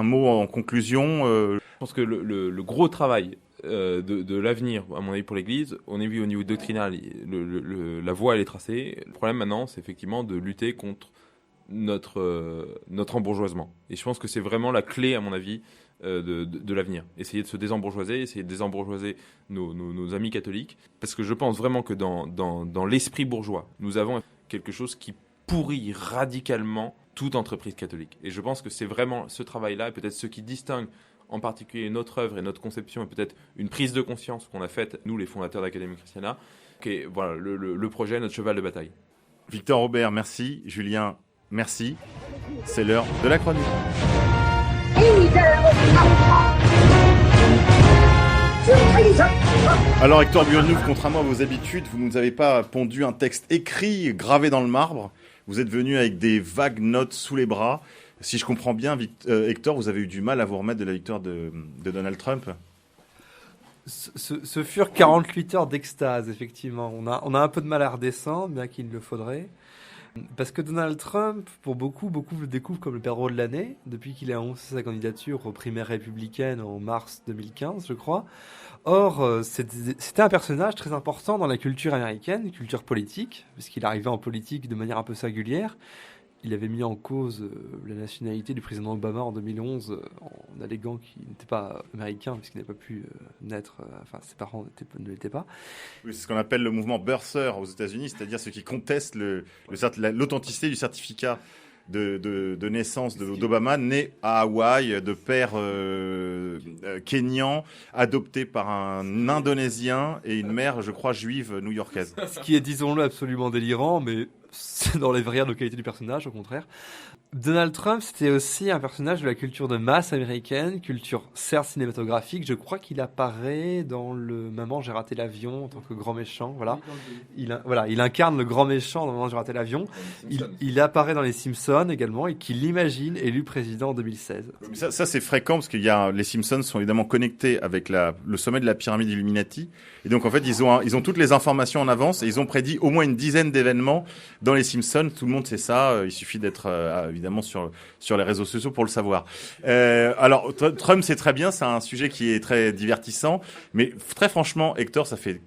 S1: mot en conclusion.
S3: Je pense que le gros travail de l'avenir, à mon avis, pour l'Église, on a vu au niveau doctrinal, la voie elle est tracée. Le problème maintenant, c'est effectivement de lutter contre notre embourgeoisement. Et je pense que c'est vraiment la clé, à mon avis, de l'avenir. Essayer de se désembourgeoiser, essayer de désembourgeoiser nos amis catholiques. Parce que je pense vraiment que dans l'esprit bourgeois, nous avons quelque chose qui pourrit radicalement toute entreprise catholique. Et je pense que c'est vraiment ce travail-là, et peut-être ce qui distingue en particulier notre œuvre et notre conception, et peut-être une prise de conscience qu'on a faite, nous les fondateurs d'Academia Christiana, qui est voilà, le projet, notre cheval de bataille.
S1: Victor Robert, merci. Julien, merci. C'est l'heure de la chronique. Alors Hector Guilleneuve, contrairement à vos habitudes, vous ne nous avez pas pondu un texte écrit, gravé dans le marbre. Vous êtes venu avec des vagues notes sous les bras. Si je comprends bien, Hector, vous avez eu du mal à vous remettre de la victoire de Donald Trump.
S5: Ce furent 48 heures d'extase, effectivement. On a un peu de mal à redescendre, bien qu'il le faudrait. Parce que Donald Trump, pour beaucoup le découvrent comme le perdreau de l'année, depuis qu'il a annoncé sa candidature aux primaires républicaines en mars 2015, je crois. Or, c'était un personnage très important dans la culture américaine, culture politique, puisqu'il arrivait en politique de manière un peu singulière. Il avait mis en cause la nationalité du président Obama en 2011 en alléguant qu'il n'était pas américain puisqu'il n'avait pas pu naître, enfin ses parents ne l'étaient pas.
S1: Oui, c'est ce qu'on appelle le mouvement birther aux États-Unis, c'est-à-dire ceux qui contestent l'authenticité du certificat de naissance d'Obama, né à Hawaï, de père kényan, adopté par un Indonésien et une mère, je crois, juive new-yorkaise.
S5: Ce qui est, disons-le, absolument délirant, mais c'est dans les vraies localités du personnage, au contraire. Donald Trump, c'était aussi un personnage de la culture de masse américaine, culture certes cinématographique. Je crois qu'il apparaît dans le Maman, j'ai raté l'avion en tant que grand méchant. Voilà. Il incarne le grand méchant dans Maman, j'ai raté l'avion. Il apparaît dans Les Simpsons également et qu'il imagine élu président en 2016.
S1: Ça c'est fréquent parce les Simpsons sont évidemment connectés avec le sommet de la pyramide Illuminati. Et donc en fait, ils ont toutes les informations en avance et ils ont prédit au moins une dizaine d'événements dans Les Simpsons. Tout le monde sait ça. Il suffit d'être évidemment sur les réseaux sociaux pour le savoir. Alors Trump, c'est très bien, c'est un sujet qui est très divertissant, mais très franchement, Hector, ça fait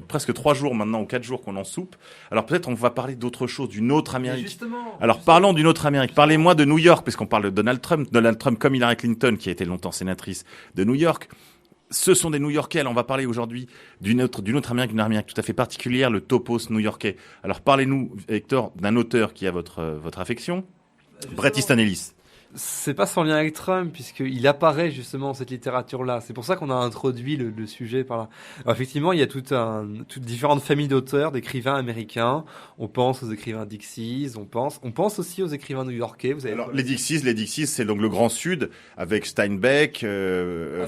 S1: presque 3 jours maintenant, ou 4 jours qu'on en soupe. Alors peut-être on va parler d'autre chose, d'une autre Amérique.
S5: Justement.
S1: Alors parlons d'une autre Amérique. Parlez-moi de New York, puisqu'on parle de Donald Trump comme Hillary Clinton, qui a été longtemps sénatrice de New York. Ce sont des New-Yorkais. Alors on va parler aujourd'hui d'une autre Amérique, une Amérique tout à fait particulière, le topos new-yorkais. Alors parlez-nous, Hector, d'un auteur qui a votre affection, Bret Easton Ellis.
S5: C'est pas sans lien avec Trump, puisqu'il apparaît justement dans cette littérature-là. C'est pour ça qu'on a introduit le sujet par là. Alors, effectivement, il y a toutes différentes familles d'auteurs, d'écrivains américains. On pense aux écrivains Dixies, on pense aussi aux écrivains new-yorkais.
S1: Alors, les Dixies, c'est donc le Grand Sud, avec Steinbeck,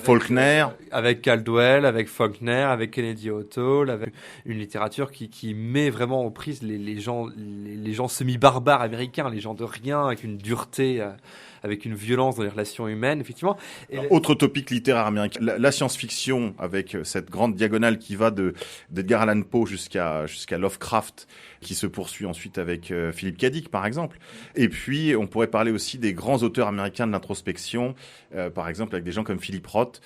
S1: Faulkner.
S5: Avec Caldwell, avec Faulkner, avec Kennedy O'Toole, avec une littérature qui met vraiment aux prises les gens semi-barbares américains, les gens de rien, avec une dureté, avec une violence dans les relations humaines, effectivement.
S1: Alors, autre topic littéraire américain, la science-fiction, avec cette grande diagonale qui va d'Edgar Allan Poe jusqu'à Lovecraft, qui se poursuit ensuite avec Philip K. Dick, par exemple. Et puis, on pourrait parler aussi des grands auteurs américains de l'introspection, par exemple avec des gens comme Philip Roth.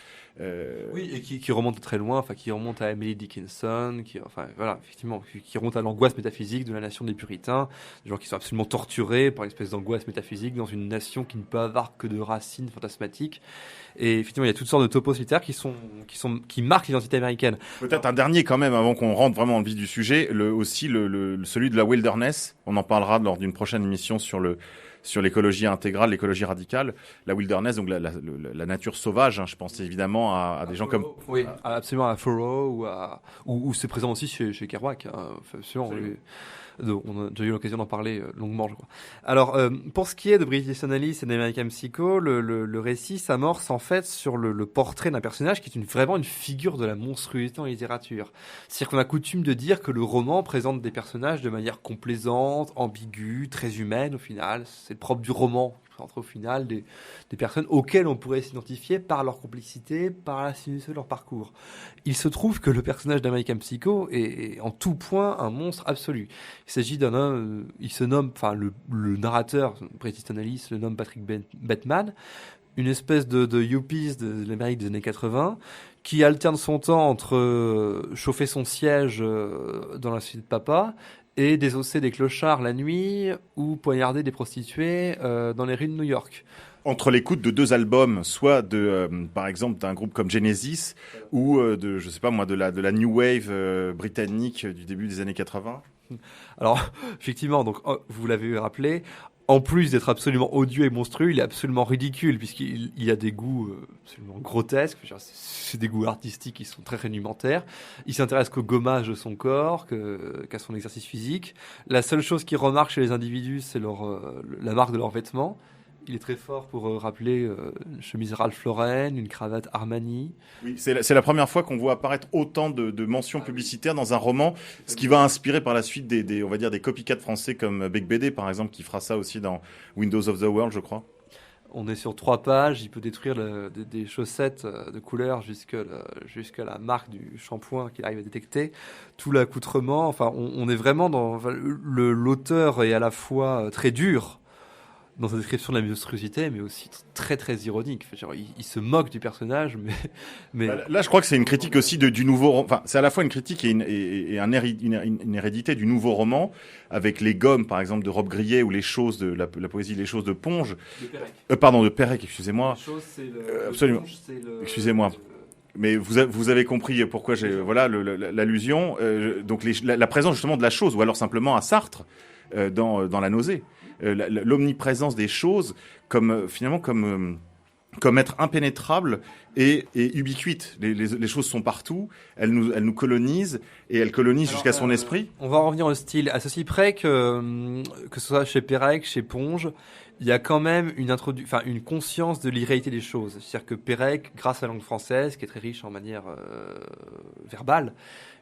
S5: Oui, et qui remonte très loin, qui remonte à Emily Dickinson, qui remonte à l'angoisse métaphysique de la nation des puritains, des gens qui sont absolument torturés par une espèce d'angoisse métaphysique dans une nation qui ne peut avoir que de racines fantasmatiques. Et effectivement, il y a toutes sortes de topos littéraires qui marquent l'identité américaine.
S1: Peut-être un dernier quand même, avant qu'on rentre vraiment dans le vif du sujet, celui de la wilderness. On en parlera lors d'une prochaine émission sur l'écologie intégrale, l'écologie radicale, la wilderness, donc la nature sauvage. Je pense évidemment à des gens comme...
S5: Oui, absolument, à Thoreau, ou c'est présent aussi chez Kerouac. Absolument. On a déjà eu l'occasion d'en parler longuement, je crois. Alors, pour ce qui est de Bret Easton Ellis et d'American Psycho, le récit s'amorce en fait sur le portrait d'un personnage qui est vraiment une figure de la monstruosité en littérature. C'est-à-dire qu'on a coutume de dire que le roman présente des personnages de manière complaisante, ambiguë, très humaine au final. C'est le propre du roman. Entre au final des personnes auxquelles on pourrait s'identifier par leur complexité, par la sinuosité de leur parcours. Il se trouve que le personnage d'American Psycho est en tout point un monstre absolu. Il s'agit d'un homme, il se nomme, le narrateur, Bret Easton Ellis, le nomme Patrick Bateman, une espèce de yuppie de l'Amérique des années 80, qui alterne son temps entre chauffer son siège dans la suite de papa et désosser des clochards la nuit ou poignarder des prostituées dans les rues de New York.
S1: Entre l'écoute de 2 albums, soit par exemple d'un groupe comme Genesis ou de la New Wave britannique du début des années 80.
S5: Alors, effectivement, donc vous l'avez rappelé, en plus d'être absolument odieux et monstrueux, il est absolument ridicule, puisqu'il a des goûts absolument grotesques. C'est des goûts artistiques qui sont très rudimentaires. Il s'intéresse qu'au gommage de son corps, qu'à son exercice physique. La seule chose qu'il remarque chez les individus, c'est la marque de leurs vêtements. Il est très fort pour rappeler une chemise Ralph Lauren, une cravate Armani.
S1: Oui, c'est la première fois qu'on voit apparaître autant de mentions publicitaires dans un roman, ce qui va inspirer par la suite des copycats français comme Bec BD, par exemple, qui fera ça aussi dans Windows of the World, je crois.
S5: On est sur 3 pages, il peut détruire des chaussettes de couleur jusqu'à la marque du shampoing qu'il arrive à détecter, tout l'accoutrement. On est vraiment dans... L'auteur est à la fois très dur dans sa description de la monstruosité, mais aussi très très ironique. Il se moque du personnage, mais...
S1: Là, je crois que c'est une critique aussi du nouveau... Enfin, c'est à la fois une critique et une hérédité du nouveau roman, avec les gommes, par exemple, de Rob Grillet, ou les choses de la poésie, les choses de Ponge.
S5: De Pérec.
S1: De Pérec, excusez-moi.
S5: Les choses, c'est
S1: absolument.
S5: Ponge,
S1: excusez-moi. Mais vous avez compris pourquoi l'allusion. Donc la présence justement de la chose, ou alors simplement à Sartre, dans La Nausée. L'omniprésence des choses comme être impénétrable et ubiquite. Les choses sont partout, elles nous colonisent, et elles colonisent jusqu'à son esprit.
S5: On va en revenir au style, à ceci près que ce soit chez Pérec, chez Ponge, il y a quand même une conscience de l'irréalité des choses. C'est-à-dire que Pérec, grâce à la langue française, qui est très riche en manière verbale,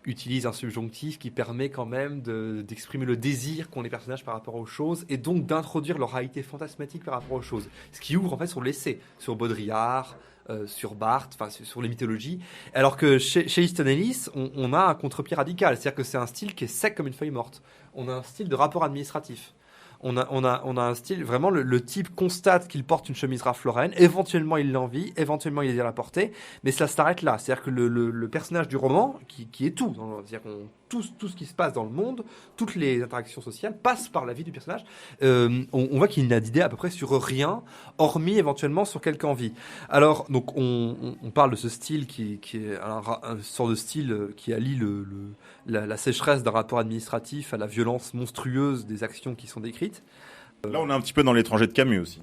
S5: utilise un subjonctif qui permet quand même d'exprimer le désir qu'ont les personnages par rapport aux choses, et donc d'introduire leur réalité fantasmatique par rapport aux choses. Ce qui ouvre en fait sur l'essai, sur Baudrillard, sur Barthes, sur les mythologies. Alors que chez Easton Ellis, on a un contre-pied radical. C'est-à-dire que c'est un style qui est sec comme une feuille morte. On a un style de rapport administratif. On a un style, vraiment, le type constate qu'il porte une chemise Ralph Lauren, éventuellement il l'envie, éventuellement il désire la porter, mais ça s'arrête là. C'est-à-dire que le personnage du roman, qui est tout, c'est-à-dire tout ce qui se passe dans le monde, toutes les interactions sociales passent par la vie du personnage. On voit qu'il n'a d'idée à peu près sur rien, hormis éventuellement sur quelque envie. Alors, donc, on parle de ce style qui est un sort de style qui allie la sécheresse d'un rapport administratif à la violence monstrueuse des actions qui sont décrites.
S1: Là, on est un petit peu dans l'étranger de Camus aussi.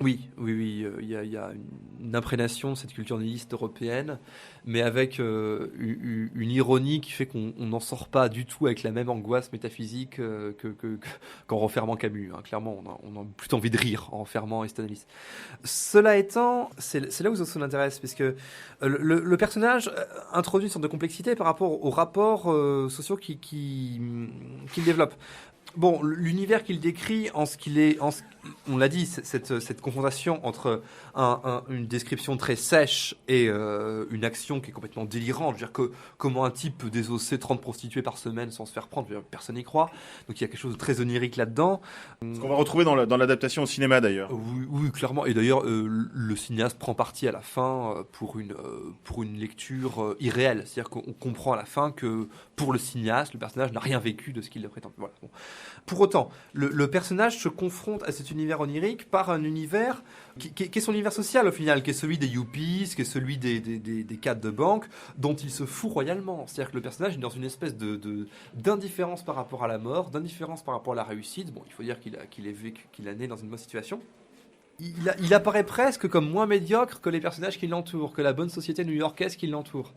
S5: Oui, il y a une imprégnation de cette culture nihiliste européenne, mais avec une ironie qui fait qu'on n'en sort pas du tout avec la même angoisse métaphysique qu'en refermant Camus. Hein. Clairement, on a plutôt envie de rire en refermant Easton Ellis. Cela étant, c'est là où ça m'intéresse, puisque le personnage introduit une sorte de complexité par rapport aux rapports sociaux qu'il développe. Bon, l'univers qu'il décrit en ce qu'il est, on l'a dit, cette confrontation entre une description très sèche et une action qui est complètement délirante. Je veux dire comment un type peut désosser 30 prostituées par semaine sans se faire prendre, personne n'y croit. Donc il y a quelque chose de très onirique là-dedans.
S1: Ce qu'on va retrouver dans l'adaptation au cinéma d'ailleurs.
S5: Oui, clairement. Et d'ailleurs, le cinéaste prend parti à la fin pour une lecture irréelle. C'est-à-dire qu'on comprend à la fin que pour le cinéaste, le personnage n'a rien vécu de ce qu'il prétend. Voilà. Bon. Pour autant, le personnage se confronte à cet univers onirique par un univers qui est son univers social au final, qui est celui des yuppies, qui est celui des cadres de banque, dont il se fout royalement. C'est-à-dire que le personnage est dans une espèce d'indifférence par rapport à la mort, d'indifférence par rapport à la réussite. Bon, il faut dire qu'il a né dans une bonne situation. Il apparaît presque comme moins médiocre que les personnages qui l'entourent, que la bonne société new-yorkaise qui l'entoure.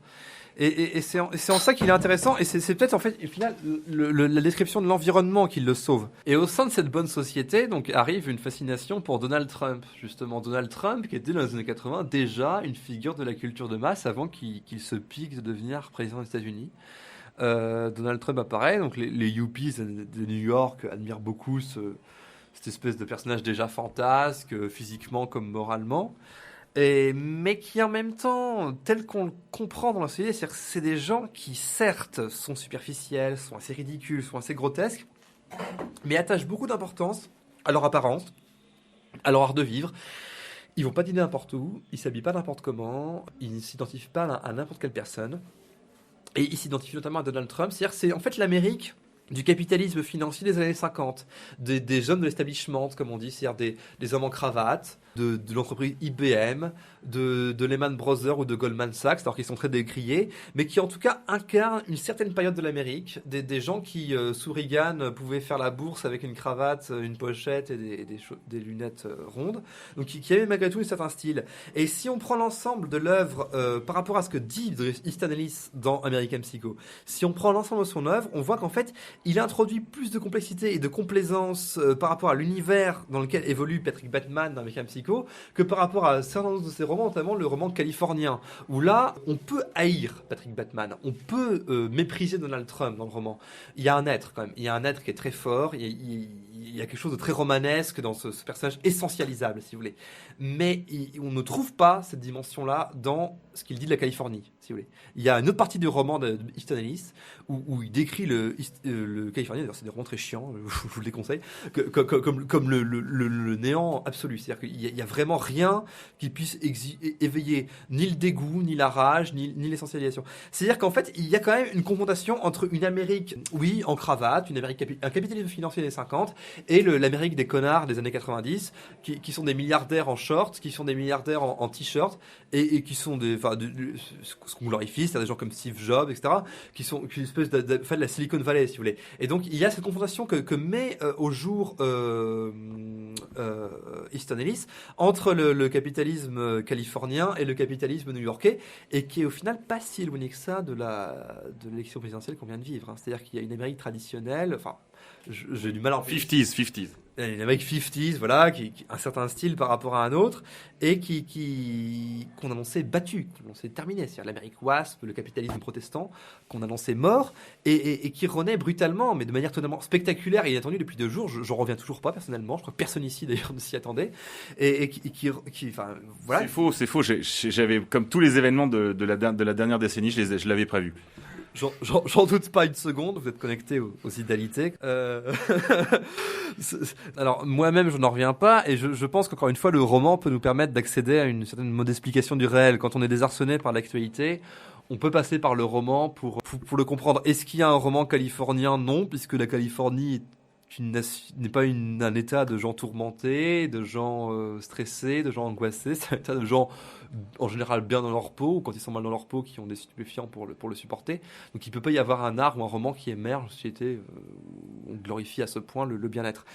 S5: Et c'est en ça qu'il est intéressant, et c'est peut-être en fait, au final, la description de l'environnement qui le sauve. Et au sein de cette bonne société, donc, arrive une fascination pour Donald Trump. Justement, Donald Trump, qui était dans les années 80 déjà une figure de la culture de masse avant qu'il se pique de devenir président des États-Unis. Donald Trump apparaît, donc les yuppies de New York admirent beaucoup cette espèce de personnage déjà fantasque, physiquement comme moralement. Mais qui en même temps, tel qu'on le comprend dans la société, c'est-à-dire que c'est des gens qui certes sont superficiels, sont assez ridicules, sont assez grotesques, mais attachent beaucoup d'importance à leur apparence, à leur art de vivre. Ils vont pas dîner n'importe où, ils s'habillent pas n'importe comment, ils ne s'identifient pas à n'importe quelle personne, et ils s'identifient notamment à Donald Trump. C'est-à-dire que c'est en fait l'Amérique du capitalisme financier des années 50, des hommes de l'establishment, comme on dit, c'est-à-dire des hommes en cravate, de l'entreprise IBM, de Lehman Brothers ou de Goldman Sachs, alors qu'ils sont très décriés, mais qui en tout cas incarnent une certaine période de l'Amérique, des gens qui, sous Reagan, pouvaient faire la bourse avec une cravate, une pochette et des lunettes rondes, donc qui avaient malgré tout un certain style. Et si on prend l'ensemble de l'œuvre par rapport à ce que dit Easton Ellis dans American Psycho, si on prend l'ensemble de son œuvre, on voit qu'en fait, il introduit plus de complexité et de complaisance par rapport à l'univers dans lequel évolue Patrick Bateman dans American Psycho, que par rapport à certains de ses romans, notamment le roman californien, où là, on peut haïr Patrick Bateman, on peut mépriser Donald Trump dans le roman. Il y a un être quand même, il y a un être qui est très fort, il y a quelque chose de très romanesque dans ce personnage essentialisable, si vous voulez. Mais on ne trouve pas cette dimension-là dans ce qu'il dit de la Californie, si vous voulez. Il y a une autre partie du roman de Easton Ellis où il décrit le Californien, d'ailleurs c'est des romans très chiants, je vous le déconseille, comme le néant absolu. C'est-à-dire qu'il n'y a vraiment rien qui puisse éveiller ni le dégoût, ni la rage, ni l'essentialisation. C'est-à-dire qu'en fait, il y a quand même une confrontation entre une Amérique, oui, en cravate, un capitalisme financier des 50, et l'Amérique des connards des années 90, qui sont des milliardaires en shorts, qui sont des milliardaires en t-shirt, et qui sont ce qu'on glorifie, c'est-à-dire des gens comme Steve Jobs, etc., qui sont une espèce de la Silicon Valley, si vous voulez. Et donc, il y a cette confrontation que met au jour Easton Ellis entre le capitalisme californien et le capitalisme new-yorkais, et qui est au final pas si éloigné que ça de l'élection présidentielle qu'on vient de vivre. Hein. C'est-à-dire qu'il y a une Amérique traditionnelle, enfin, j'ai du mal à en
S1: 50s.
S5: Une Amérique 50s, voilà, qui un certain style par rapport à un autre, et qu'on annonçait battu, qu'on annonçait terminé. C'est-à-dire l'Amérique WASP, le capitalisme protestant, qu'on annonçait mort, et qui renaît brutalement, mais de manière totalement spectaculaire et inattendue depuis 2 jours. J'en reviens toujours pas, personnellement. Je crois que personne ici, d'ailleurs, ne s'y attendait. Et qui enfin, voilà.
S1: C'est faux. J'avais, comme tous les événements de la dernière décennie, je l'avais prévu.
S5: J'en doute pas une seconde, vous êtes connecté aux idéalités. Alors, moi-même, je n'en reviens pas, et je pense qu'encore une fois, le roman peut nous permettre d'accéder à une certaine mode d'explication du réel. Quand on est désarçonné par l'actualité, on peut passer par le roman pour le comprendre. Est-ce qu'il y a un roman californien ? Non, puisque la Californie n'est pas un état de gens tourmentés, de gens stressés, de gens angoissés. C'est un état de gens en général bien dans leur peau, ou quand ils sont mal dans leur peau, qui ont des stupéfiants pour le supporter. Donc il peut pas y avoir un art ou un roman qui émerge en société où on glorifie à ce point le bien-être.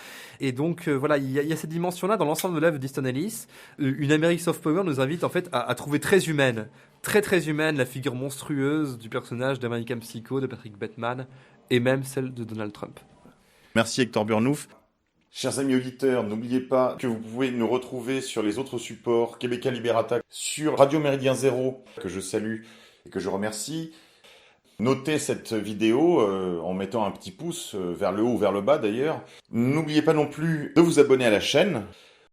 S5: Et donc voilà, il y a cette dimension-là dans l'ensemble de l'œuvre d'Easton Ellis. Une Amérique soft power nous invite en fait à trouver très humaine, très humaine, la figure monstrueuse du personnage d'American Psycho, de Patrick Bateman, et même celle de Donald Trump.
S1: Merci Hector Burnouf. Chers amis auditeurs, n'oubliez pas que vous pouvez nous retrouver sur les autres supports Québécois Liberata, sur Radio Méridien Zéro, que je salue et que je remercie. Notez cette vidéo en mettant un petit pouce vers le haut ou vers le bas d'ailleurs. N'oubliez pas non plus de vous abonner à la chaîne.